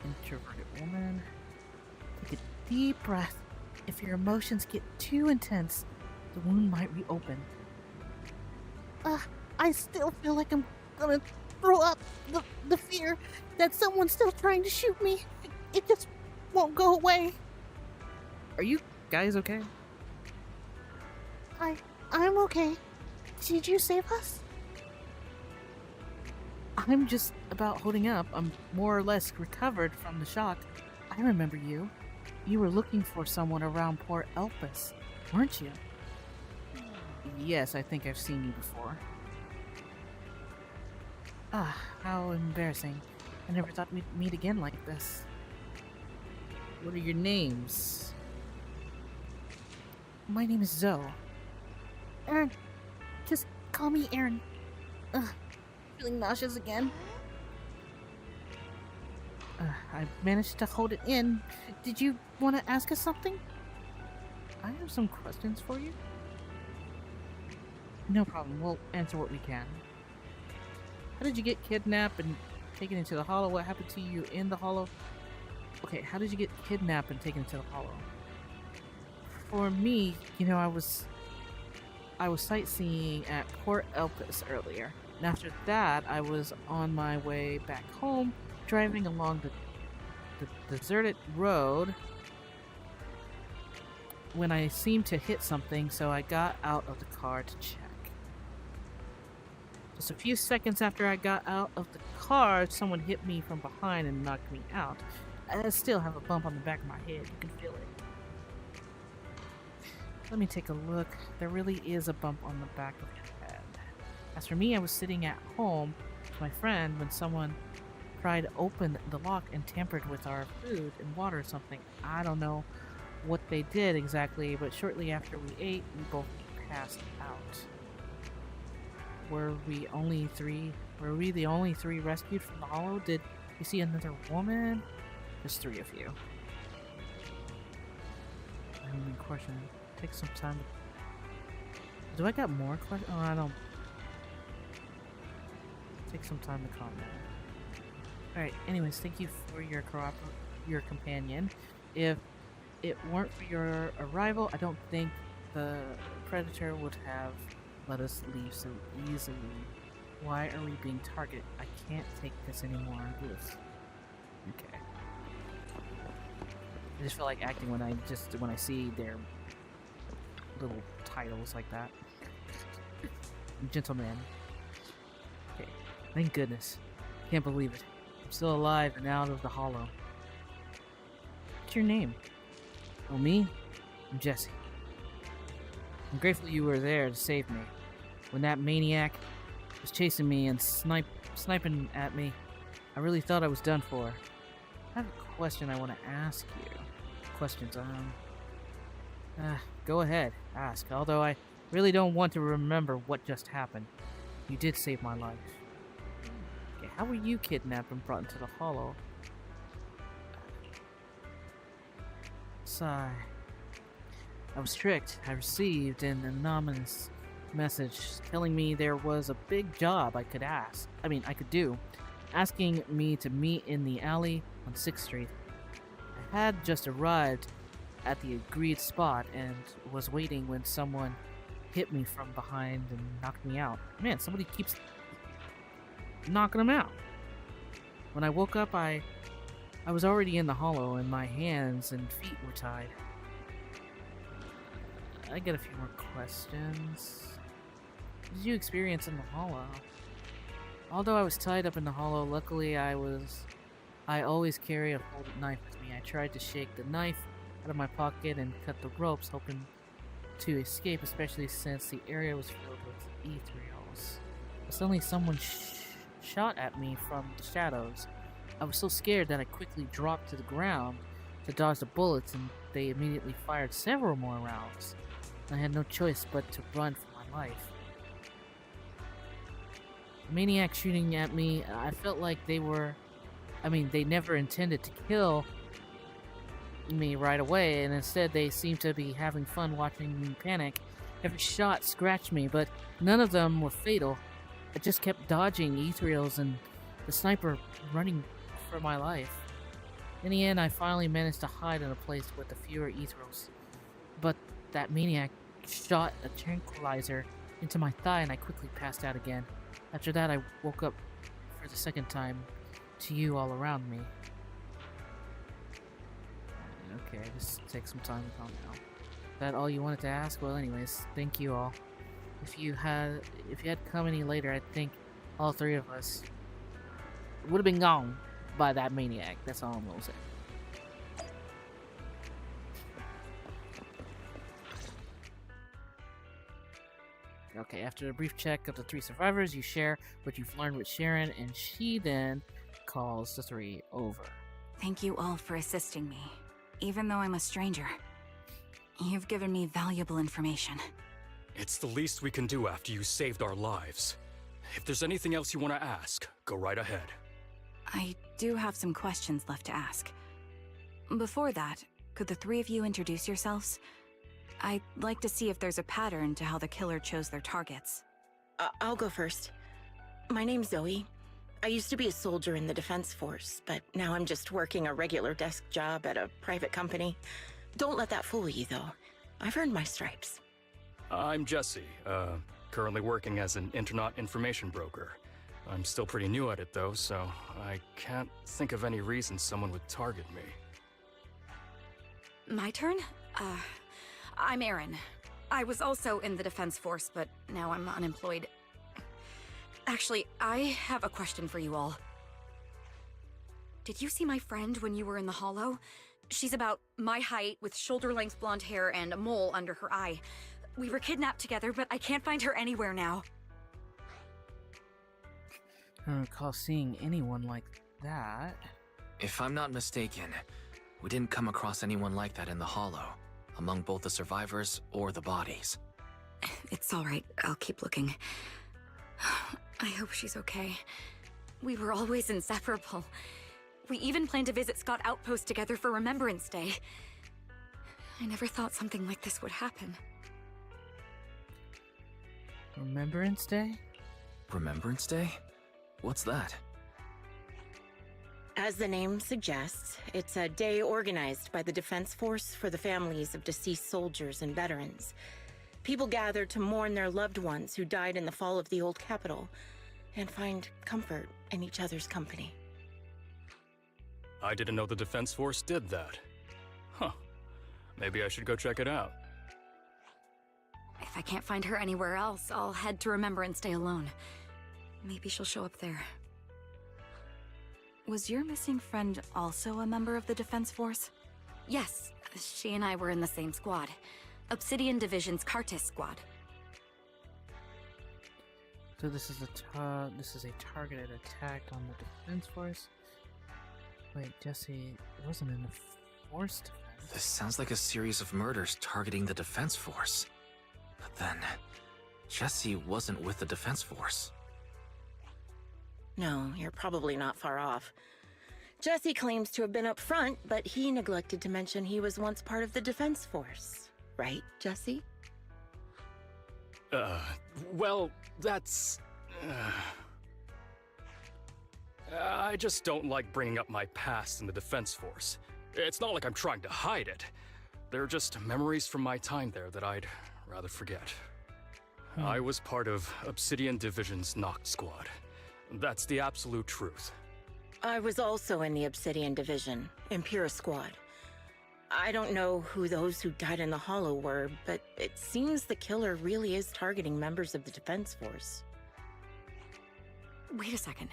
[SPEAKER 7] Introverted woman. Take a deep breath. If your emotions get too intense, the wound might reopen. I still feel like I'm gonna throw up. The fear that someone's still trying to shoot me. It just won't go away. Are you guys okay? I'm okay. Did you save us? I'm just about holding up. I'm more or less recovered from the shock. I remember you. You were looking for someone around Port Elpis, weren't you? Yes, I think I've seen you before. How embarrassing. I never thought we'd meet again like this. What are your names? My name is Zoe. Aaron. Just call me Aaron. Feeling nauseous again. I managed to hold it in. Did you want to ask us something? I have some questions for you. No problem. We'll answer what we can. How did you get kidnapped and taken into the Hollow? What happened to you in the Hollow? Okay, how did you get kidnapped and taken into the Hollow? For me, I was sightseeing at Port Elpis earlier. And after that, I was on my way back home, driving along the deserted road when I seemed to hit something, so I got out of the car to check. Just a few seconds after I got out of the car, someone hit me from behind and knocked me out. I still have a bump on the back of my head. You can feel it. Let me take a look. There really is a bump on the back of your head. As for me, I was sitting at home with my friend when someone tried to open the lock and tampered with our food and water or something. I don't know what they did exactly, but shortly after we ate, we both passed out. Were we the only three rescued from the hollow? Did you see another woman? There's three of you. I have a question. Take some time. Do I got more questions? Oh, I don't. Take some time to calm down. Alright, anyways, thank you for your companion. If it weren't for your arrival, I don't think the Predator would have let us leave so easily. Why are we being targeted? I can't take this anymore. Okay. I just feel like acting when I see their little titles like that. Gentleman. Okay. Thank goodness. Can't believe it. I'm still alive and out of the hollow. What's your name? Oh, me? I'm Jesse. I'm grateful you were there to save me. When that maniac was chasing me and sniping at me, I really thought I was done for. I have a question I want to ask you. Questions, go ahead, ask. Although I really don't want to remember what just happened. You did save my life. Okay, how were you kidnapped and brought into the hollow? Sigh. I was tricked. I received an anonymous message telling me there was a big job I could do, asking me to meet in the alley on 6th Street. I had just arrived at the agreed spot and was waiting when someone hit me from behind and knocked me out. Man, somebody keeps knocking them out. When I woke up, I was already in the hollow and my hands and feet were tied. I get a few more questions. What did you experience in the hollow? Although I was tied up in the hollow, luckily I always carry a folded knife with me. I tried to shake the knife out of my pocket and cut the ropes, hoping to escape, especially since the area was filled with ethereals. But suddenly someone shot at me from the shadows. I was so scared that I quickly dropped to the ground to dodge the bullets, and they immediately fired several more rounds. I had no choice but to run for my life. The maniac shooting at me, I felt like they never intended to kill me right away, and instead they seemed to be having fun watching me panic. Every shot scratched me, but none of them were fatal. I just kept dodging ethereals and the sniper running for my life. In the end, I finally managed to hide in a place with the fewer ethereals. But that maniac shot a tranquilizer into my thigh and I quickly passed out again. After that, I woke up for the second time to you all around me. Okay, just take some time to calm down. Is that all you wanted to ask? Well, anyways, thank you all. If you had come any later, I think all three of us would have been gone by that maniac. That's all I'm gonna say. Okay, after a brief check of the three survivors, you share what you've learned with Sharon, and she then calls the three over.
[SPEAKER 11] Thank you all for assisting me, even though I'm a stranger. You've given me valuable information.
[SPEAKER 12] It's the least we can do after you saved our lives. If there's anything else you want to ask, go right ahead.
[SPEAKER 11] I do have some questions left to ask. Before that, could the three of you introduce yourselves? I'd like to see if there's a pattern to how the killer chose their targets.
[SPEAKER 13] I'll go first. My name's Zoe. I used to be a soldier in the defense force, but now I'm just working a regular desk job at a private company. Don't let that fool you, though. I've earned my stripes.
[SPEAKER 12] I'm Jesse, currently working as an internaut information broker. I'm still pretty new at it, though, so I can't think of any reason someone would target me.
[SPEAKER 11] My turn? I'm Erin. I was also in the defense force, but now I'm unemployed. Actually, I have a question for you all. Did you see my friend when you were in the hollow? She's about my height, with shoulder-length blonde hair and a mole under her eye. We were kidnapped together, but I can't find her anywhere now.
[SPEAKER 7] I don't recall seeing anyone like that.
[SPEAKER 9] If I'm not mistaken, we didn't come across anyone like that in the hollow, among both the survivors or the bodies.
[SPEAKER 11] It's alright, I'll keep looking.
[SPEAKER 5] I hope she's okay. We were always inseparable. We even planned to visit Scott Outpost together for Remembrance Day. I never thought something like this would happen.
[SPEAKER 7] Remembrance Day?
[SPEAKER 9] Remembrance Day? What's that?
[SPEAKER 13] As the name suggests, it's a day organized by the Defense Force for the families of deceased soldiers and veterans. People gather to mourn their loved ones who died in the fall of the old capital and find comfort in each other's company.
[SPEAKER 12] I didn't know the Defense Force did that. Huh. Maybe I should go check it out.
[SPEAKER 5] If I can't find her anywhere else, I'll head to Remembrance Day alone. Maybe she'll show up there. Was your missing friend also a member of the Defense Force? Yes, she and I were in the same squad. Obsidian Division's Kartis squad.
[SPEAKER 7] So this is a targeted attack on the Defense Force. Wait, Jesse wasn't in the Force Defense.
[SPEAKER 9] This sounds like a series of murders targeting the Defense Force. But then, Jesse wasn't with the Defense Force.
[SPEAKER 13] No, you're probably not far off. Jesse claims to have been up front, but he neglected to mention he was once part of the Defense Force. Right, Jesse?
[SPEAKER 12] Well, that's... I just don't like bringing up my past in the Defense Force. It's not like I'm trying to hide it. They're just memories from my time there that I'd rather forget. I was part of Obsidian Division's Noct Squad. That's the absolute truth.
[SPEAKER 13] I was also in the Obsidian Division, Impura Squad. I don't know who those who died in the Hollow were, but it seems the killer really is targeting members of the Defense Force.
[SPEAKER 5] Wait a second.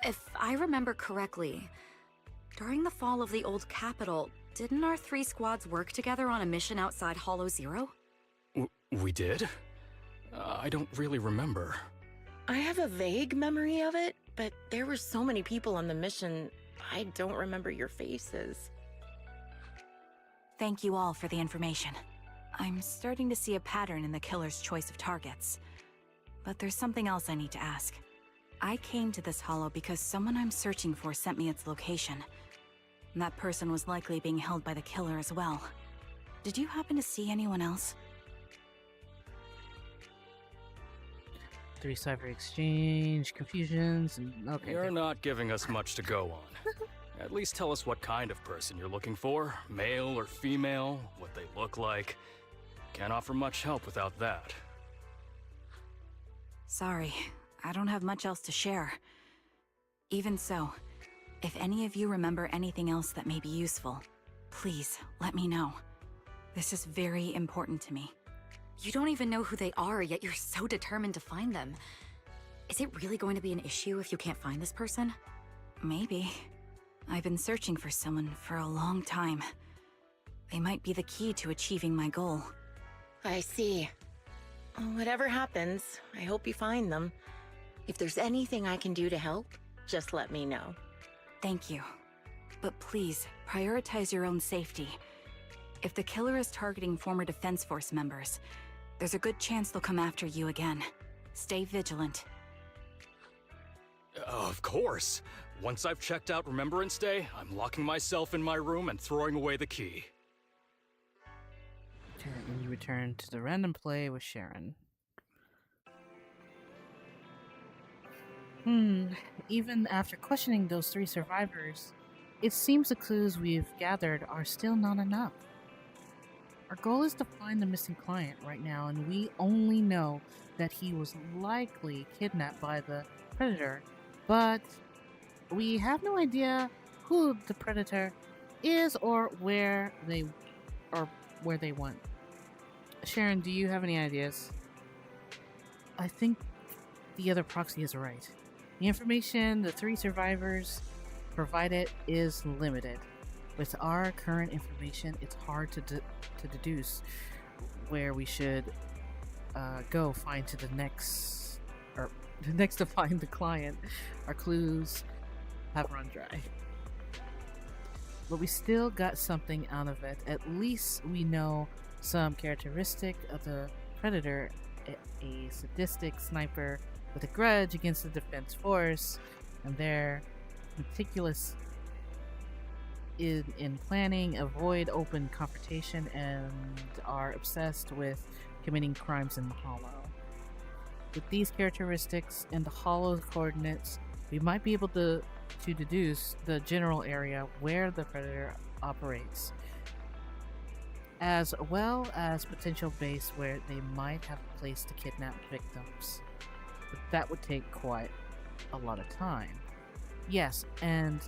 [SPEAKER 5] If I remember correctly, during the fall of the old capital, didn't our 3 squads work together on a mission outside Hollow Zero?
[SPEAKER 12] We did? I don't really remember.
[SPEAKER 13] I have a vague memory of it, but there were so many people on the mission, I don't remember your faces.
[SPEAKER 11] Thank you all for the information. I'm starting to see a pattern in the killer's choice of targets. But there's something else I need to ask. I came to this hollow because someone I'm searching for sent me its location. And that person was likely being held by the killer as well. Did you happen to see anyone else?
[SPEAKER 7] 3 cipher exchange, confusions, and okay.
[SPEAKER 12] You're not giving us much to go on. At least tell us what kind of person you're looking for, male or female, what they look like. Can't offer much help without that.
[SPEAKER 11] Sorry, I don't have much else to share. Even so, if any of you remember anything else that may be useful, please let me know. This is very important to me.
[SPEAKER 5] You don't even know who they are, yet you're so determined to find them. Is it really going to be an issue if you can't find this person?
[SPEAKER 11] Maybe. I've been searching for someone for a long time. They might be the key to achieving my goal.
[SPEAKER 13] I see. Whatever happens, I hope you find them. If there's anything I can do to help, just let me know.
[SPEAKER 11] Thank you. But please, prioritize your own safety. If the killer is targeting former Defense Force members, there's a good chance they'll come after you again. Stay vigilant.
[SPEAKER 12] Of course. Once I've checked out Remembrance Day, I'm locking myself in my room and throwing away the key.
[SPEAKER 7] And you return to the random play with Sharon. Even after questioning those 3 survivors, it seems the clues we've gathered are still not enough. Our goal is to find the missing client right now, and we only know that he was likely kidnapped by the Predator, but we have no idea who the Predator is or where they went. Sharon, do you have any ideas? I think the other proxy is right. The information the 3 survivors provided is limited. With our current information, it's hard to deduce where we should go find to the next to find the client. Our clues have run dry. But we still got something out of it. At least we know some characteristic of the Predator, a sadistic sniper with a grudge against the defense force, and they're meticulous in planning, avoid open confrontation, and are obsessed with committing crimes in the Hollow. With these characteristics and the Hollow's coordinates, we might be able to deduce the general area where the Predator operates, as well as potential base where they might have a place to kidnap victims. But that would take quite a lot of time. Yes, and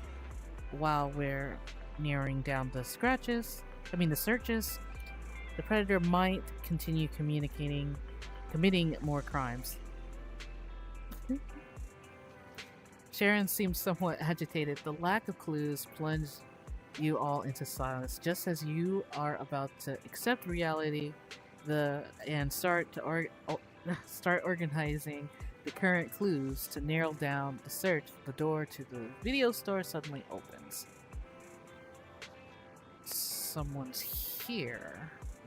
[SPEAKER 7] while we're narrowing down the searches, the Predator might continue committing more crimes. Sharon seems somewhat agitated. The lack of clues plunged you all into silence, just as you are about to accept reality and start organizing the current clues to narrow down the search. The door to the video store suddenly opens. Someone's here.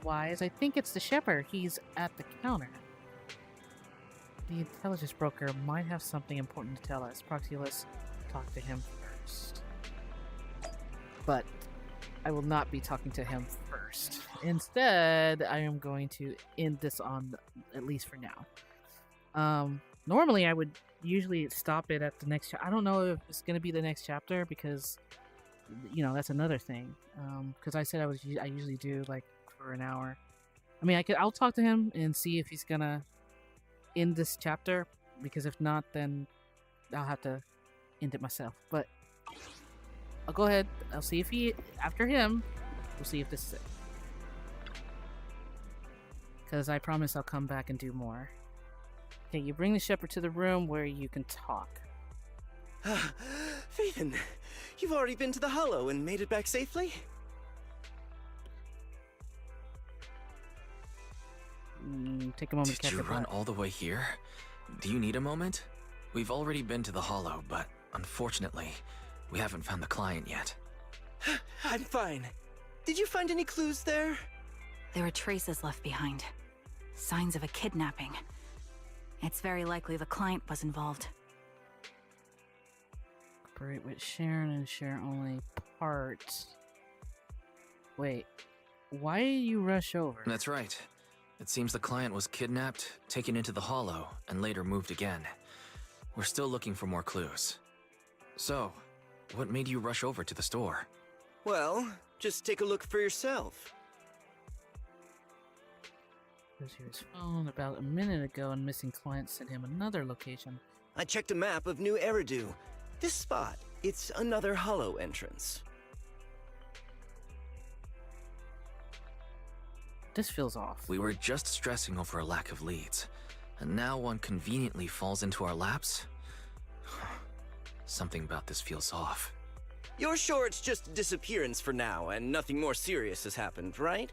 [SPEAKER 7] Wise, I think it's the shepherd. He's at the counter. The intelligence broker might have something important to tell us. Proxy, let's talk to him first. But I will not be talking to him first. Instead, I am going to end this on, at least for now. Normally I would usually stop it at the next chapter. I don't know if it's going to be the next chapter because, you know, that's another thing. Because I said I usually do like for an hour. I mean, I'll talk to him and see if he's gonna end this chapter, because if not, then I'll have to end it myself. But I'll go ahead. I'll see if after him, we'll see if this is it. Because I promise I'll come back and do more. Okay, you bring the shepherd to the room where you can talk.
[SPEAKER 8] Phaethon, you've already been to the Hollow and made it back safely?
[SPEAKER 7] Take a moment.
[SPEAKER 9] Did you run all the way here? Do you need a moment? We've already been to the Hollow, but unfortunately, we haven't found the client yet.
[SPEAKER 8] I'm fine. Did you find any clues there?
[SPEAKER 11] There are traces left behind. Signs of a kidnapping. It's very likely the client was involved.
[SPEAKER 7] Cooperate with Sharon and share only parts. Wait, why did you rush over?
[SPEAKER 9] That's right. It seems the client was kidnapped, taken into the Hollow, and later moved again. We're still looking for more clues. So, what made you rush over to the store?
[SPEAKER 8] Well, just take a look for yourself.
[SPEAKER 7] Here's his phone about a minute ago, and missing client sent him another location.
[SPEAKER 8] I checked a map of New Eridu. This spot, it's another Hollow entrance.
[SPEAKER 7] This feels off.
[SPEAKER 9] We were just stressing over a lack of leads, and now one conveniently falls into our laps? Something about this feels off.
[SPEAKER 8] You're sure it's just a disappearance for now, and nothing more serious has happened, right?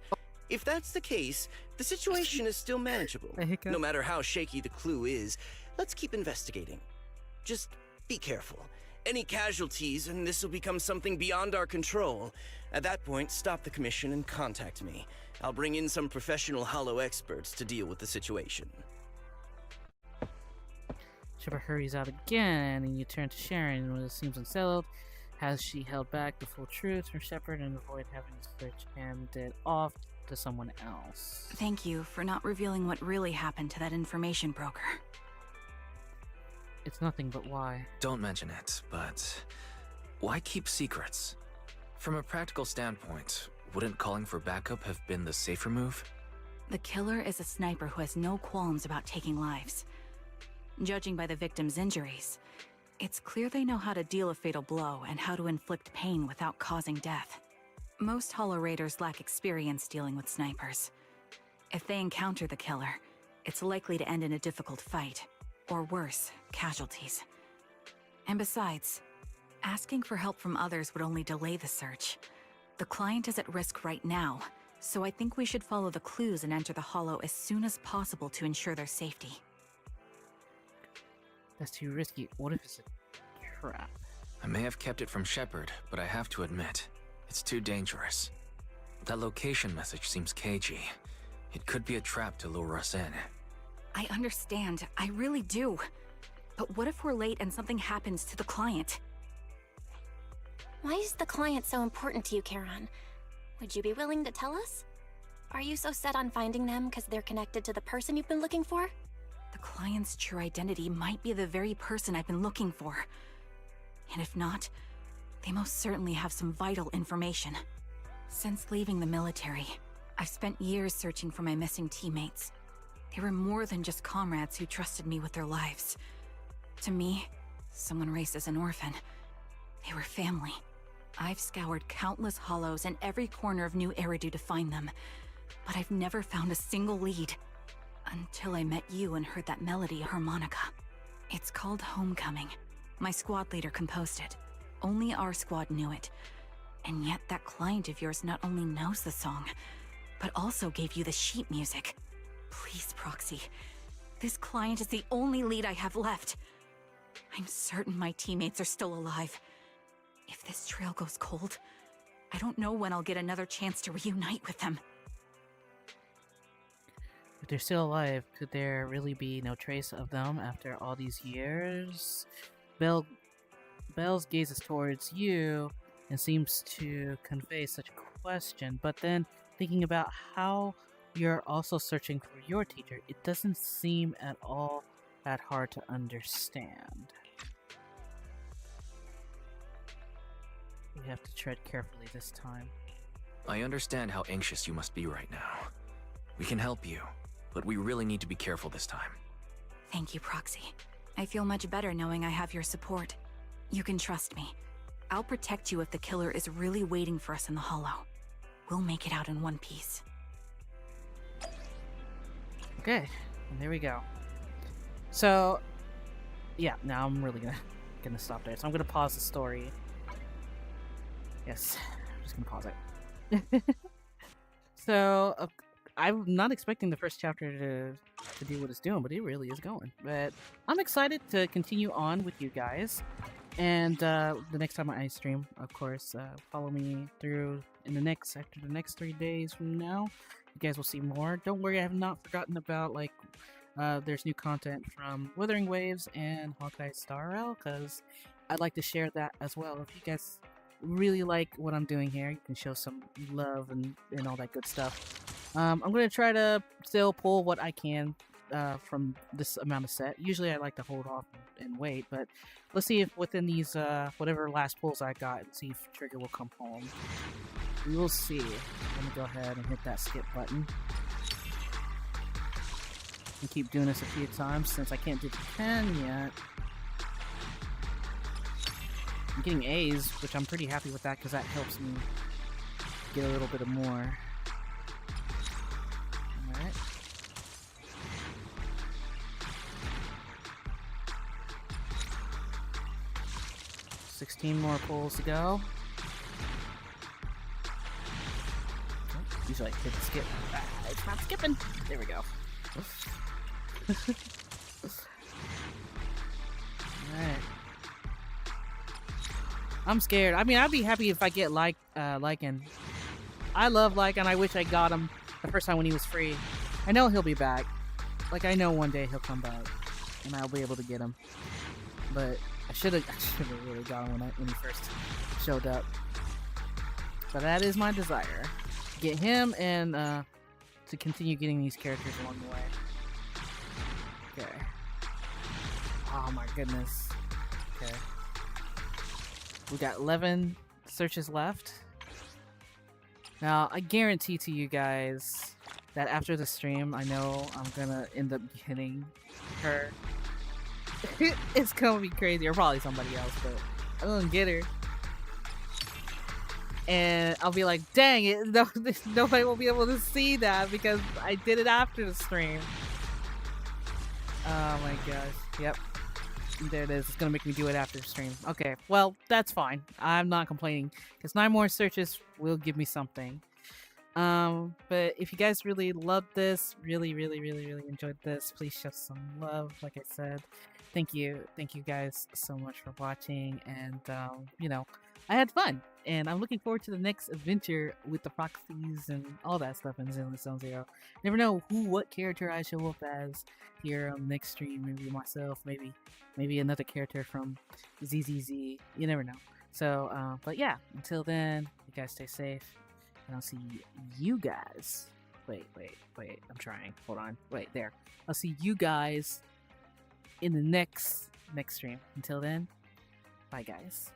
[SPEAKER 8] If that's the case, the situation is still manageable. No matter how shaky the clue is, let's keep investigating. Just be careful. Any casualties, and this will become something beyond our control. At that point, stop the commission and contact me. I'll bring in some professional Hollow experts to deal with the situation.
[SPEAKER 7] Shepard hurries out again, and you turn to Sharon. When it seems unsettled, has she held back the full truth from Shepard and avoid having the search handed off to someone else?
[SPEAKER 11] Thank you for not revealing what really happened to that information broker.
[SPEAKER 7] It's nothing but why.
[SPEAKER 9] Don't mention it, but why keep secrets? From a practical standpoint, wouldn't calling for backup have been the safer move?
[SPEAKER 11] The killer is a sniper who has no qualms about taking lives. Judging by the victim's injuries, it's clear they know how to deal a fatal blow and how to inflict pain without causing death. Most Hollow Raiders lack experience dealing with snipers. If they encounter the killer, it's likely to end in a difficult fight, or worse, casualties. And besides, asking for help from others would only delay the search. The client is at risk right now, so I think we should follow the clues and enter the Hollow as soon as possible to ensure their safety.
[SPEAKER 7] That's too risky. What if it's a trap?
[SPEAKER 9] I may have kept it from Shepard, but I have to admit, it's too dangerous. That location message seems cagey. It could be a trap to lure us in.
[SPEAKER 11] I understand, I really do. But what if we're late and something happens to the client?
[SPEAKER 6] Why is the client so important to you, Charon? Would you be willing to tell us? Are you so set on finding them because they're connected to the person you've been looking for?
[SPEAKER 11] The client's true identity might be the very person I've been looking for. And if not, they most certainly have some vital information. Since leaving the military, I've spent years searching for my missing teammates. They were more than just comrades who trusted me with their lives. To me, someone raised as an orphan, they were family. I've scoured countless hollows and every corner of New Eridu to find them, but I've never found a single lead. Until I met you and heard that melody harmonica. It's called Homecoming. My squad leader composed it. Only our squad knew it. And yet that client of yours not only knows the song, but also gave you the sheet music. Please, Proxy. This client is the only lead I have left. I'm certain my teammates are still alive. If this trail goes cold, I don't know when I'll get another chance to reunite with them.
[SPEAKER 7] If they're still alive, could there really be no trace of them after all these years? Bells gazes towards you and seems to convey such a question, but then thinking about how you're also searching for your teacher, it doesn't seem at all that hard to understand. We have to tread carefully this time.
[SPEAKER 9] I understand how anxious you must be right now. We can help you, but we really need to be careful this time.
[SPEAKER 11] Thank you, Proxy. I feel much better knowing I have your support. You can trust me. I'll protect you if the killer is really waiting for us in the Hollow. We'll make it out in one piece.
[SPEAKER 7] Okay, there we go. So, yeah, now I'm really gonna stop there. So I'm gonna pause the story. Yes, I'm just gonna pause it. So, I'm not expecting the first chapter to do what it's doing, but it really is going. But I'm excited to continue on with you guys. And the next time I stream, of course, follow me through after the next 3 days from now. You guys will see more. Don't worry, I have not forgotten about, like, there's new content from Wuthering Waves and Honkai Star Rail, because I'd like to share that as well. If you guys really like what I'm doing here, you can show some love and all that good stuff. I'm going to try to still pull what I can from this amount of set. Usually I like to hold off and wait, but let's see if within these, whatever last pulls I got, and see if Trigger will come home. We will see. Let me go ahead and hit that skip button. And keep doing this a few times since I can't do the 10 yet. I'm getting A's, which I'm pretty happy with that because that helps me get a little bit of more. Alright. $16 more pulls to go. Usually I hit the skip. It's not skipping. There we go. Alright. I'm scared. I mean, I'd be happy if I get Lycan. I love Lycan. I wish I got him the first time when he was free. I know he'll be back. Like, I know one day he'll come back. And I'll be able to get him. But I should have really got him when he first showed up. But that is my desire. Get him and to continue getting these characters along the way. Okay. Oh my goodness. Okay. We got 11 searches left. Now, I guarantee to you guys that after the stream, I know I'm gonna end up getting her. It's gonna be crazy, or probably somebody else, but I'm gonna get her. And I'll be like, dang it, nobody will be able to see that because I did it after the stream. Oh my gosh, yep. There it is, it's gonna make me do it after the stream. Okay, well, that's fine. I'm not complaining, because 9 more searches will give me something. But if you guys really loved this, really enjoyed this, please show some love, like I said. Thank you guys so much for watching, and, you know, I had fun. And I'm looking forward to the next adventure with the Foxies and all that stuff in Zenless Zone Zero. Never know what character I show up as here on the next stream. Maybe myself, maybe another character from ZZZ. You never know. So, but yeah, until then, you guys stay safe, and I'll see you guys. Wait, I'm trying. Hold on. Wait, there. I'll see you guys in the next stream. Until then, bye guys.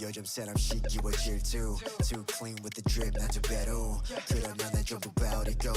[SPEAKER 2] 요즘 사람 시기와 질투 Too clean with the drip 난 두 배로 그러면 난 전부 버리고